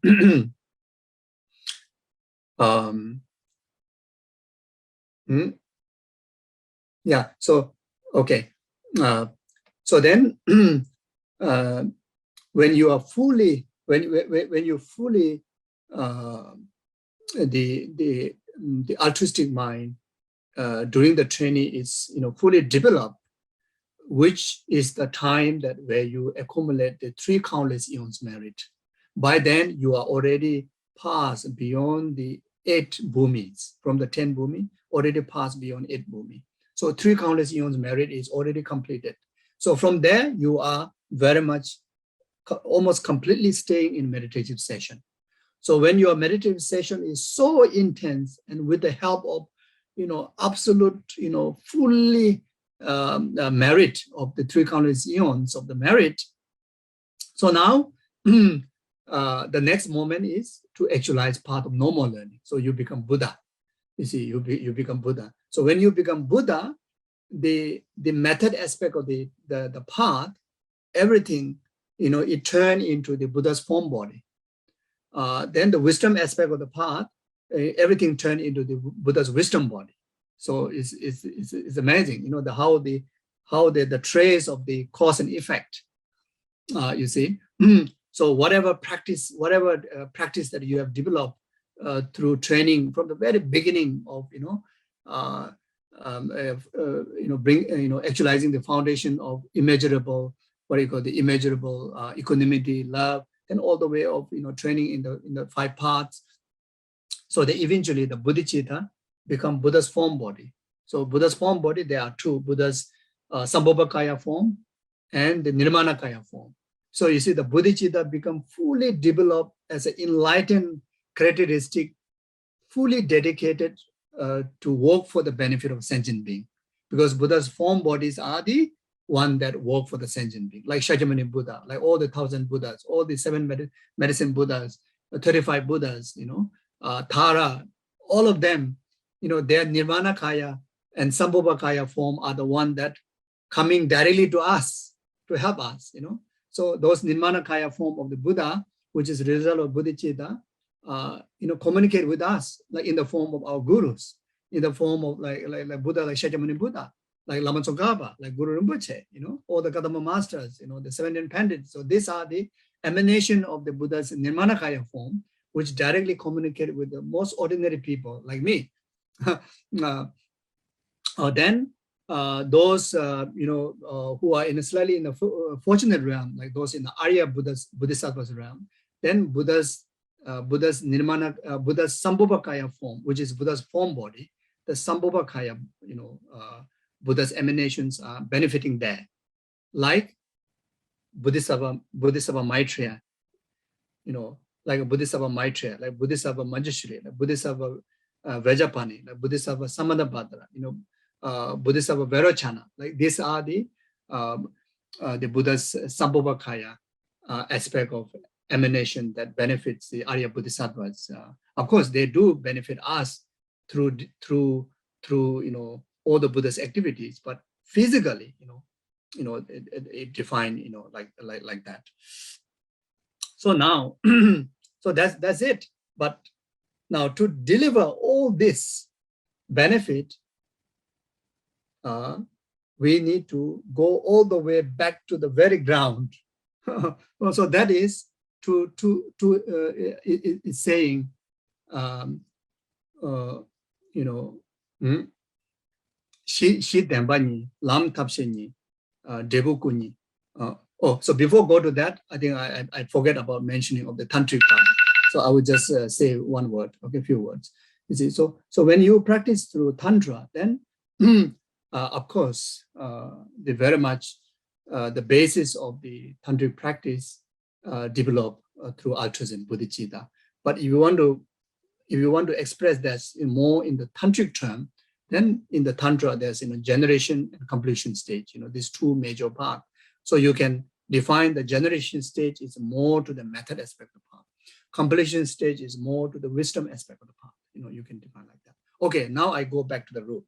yeah. So okay. So then, when you are fully, when you fully the altruistic mind during the training is fully developed, which is the time that where you accumulate the 3 countless eons merit. By then you are already passed beyond the 8 bhumis. From the 10 bhumi, already passed beyond 8 bhumi. So 3 countless eons merit is already completed. So from there you are very much almost completely staying in meditative session. So when your meditative session is so intense and with the help of absolute fully merit of the 3 countless eons of the merit. So now the next moment is to actualize part of normal learning. So you become Buddha. You see, you become Buddha. So when you become Buddha, the method aspect of the path, everything, it turns into the Buddha's form body. Then the wisdom aspect of the path, everything turned into the Buddha's wisdom body. So it's amazing, how the trace of the cause and effect. You see, so whatever practice that you have developed through training from the very beginning of actualizing the foundation of immeasurable, the immeasurable equanimity, love, and all the way of training in the 5 parts. So that eventually the bodhicitta become Buddha's form body. So Buddha's form body, there are 2, Buddha's Sambhogakaya form and the Nirmanakaya form. So you see the bodhicitta become fully developed as an enlightened characteristic, fully dedicated to work for the benefit of sentient being. Because Buddha's form bodies are the one that work for the sentient being, like Shakyamuni Buddha, like all the 1,000 Buddhas, all the 7 medicine Buddhas, 35 Buddhas, Tara, all of them, their Nirmanakaya and Sambhogakaya form are the one that coming directly to us to help us, So those Nirmanakaya form of the Buddha, which is the result of bodhicitta, communicate with us, like in the form of our gurus, in the form of like Buddha, like Shakyamuni Buddha, like Lama Tsongkhapa, like Guru Rinpoche, all the Kadama masters, the 7 independents. So these are the emanation of the Buddha's Nirmanakaya form, which directly communicate with the most ordinary people like me. Then those who are in a slightly in the fortunate realm, like those in the Arya Bodhisattvas realm, then Buddha's Nirmana, Buddha's Sambhogakaya form, which is Buddha's form body, the Sambhogakaya, Buddha's emanations are benefiting there, like Bodhisattva Maitreya, like a Bodhisattva Maitreya, like Bodhisattva Manjushri, like Bodhisattva Vajapani, like Bodhisattva Samadabhadra, Bodhisattva Vairocana, like these are the Buddha's Sambhogakaya aspect of emanation that benefits the Arya Bodhisattvas. Of course, they do benefit us through all the Buddha's activities, but physically, it defined, like that. So now, so that's it. But now to deliver all this benefit, we need to go all the way back to the very ground. So that is it's saying, Shi Dembani, Lam Tapsheni, Debukuni. So before go to that, I think I forget about mentioning of the tantric part. So I would just say one word, okay, a few words. You see, so when you practice through tantra, then of course, the very much the basis of the tantric practice develop through altruism, bodhicitta. But if you want to express that more in the tantric term, then in the tantra there's generation and completion stage. These two major parts. So you can define the generation stage is more to the method aspect of the part. Completion stage is more to the wisdom aspect of the part. You can define like that. Okay, now I go back to the root.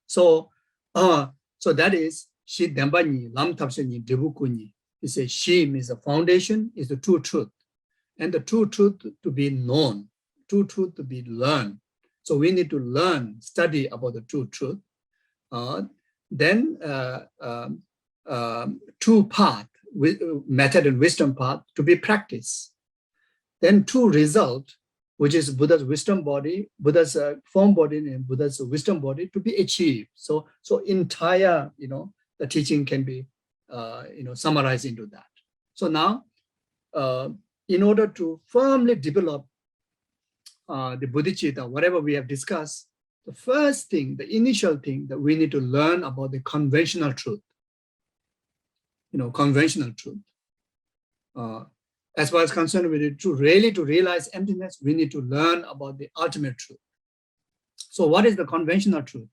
So that is Shi Dembani, Lam Tapsheni, Debukuni. You say Shi means the foundation is the true truth. And the true truth to be known, true truth to be learned. So we need to learn, study about the true truth. Then two path, method and wisdom path to be practiced. Then two result, which is Buddha's wisdom body, Buddha's form body, and Buddha's wisdom body to be achieved. So entire, the teaching can be, summarized into that. So now, in order to firmly develop the bodhicitta, whatever we have discussed, the first thing, the initial thing that we need to learn about the conventional truth. Conventional truth. As far as concerned with it, to realize emptiness, we need to learn about the ultimate truth. So what is the conventional truth?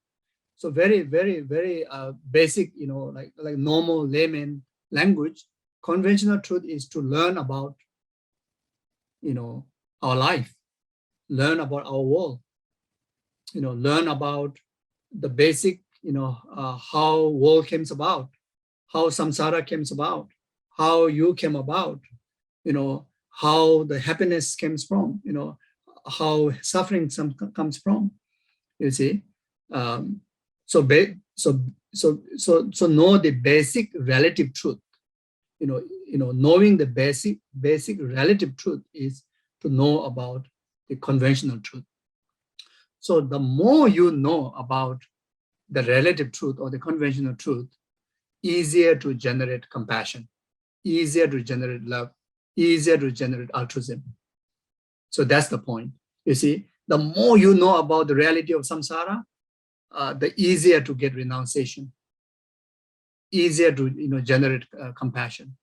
So very, very, very basic, like normal layman language. Conventional truth is to learn about, our life, learn about our world, learn about the basic, how world came about, how samsara came about, how you came about, how the happiness comes from, how suffering comes from, you see. So know the basic relative truth. Knowing the basic relative truth is to know about the conventional truth. So the more you know about the relative truth or the conventional truth, easier to generate compassion, easier to generate love, easier to generate altruism. So that's the point. You see, the more you know about the reality of samsara, the easier to get renunciation, easier to generate compassion.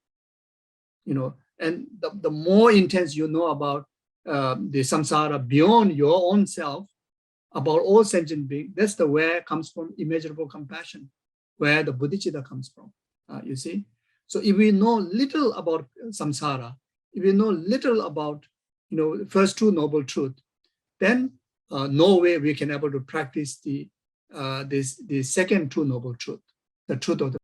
And the more intense you know about the samsara beyond your own self, about all sentient beings, that's the where comes from immeasurable compassion, where the bodhicitta comes from. You see. So if we know little about samsara, if we know little about first two noble truth, then no way we can able to practice the second two noble truth, the truth of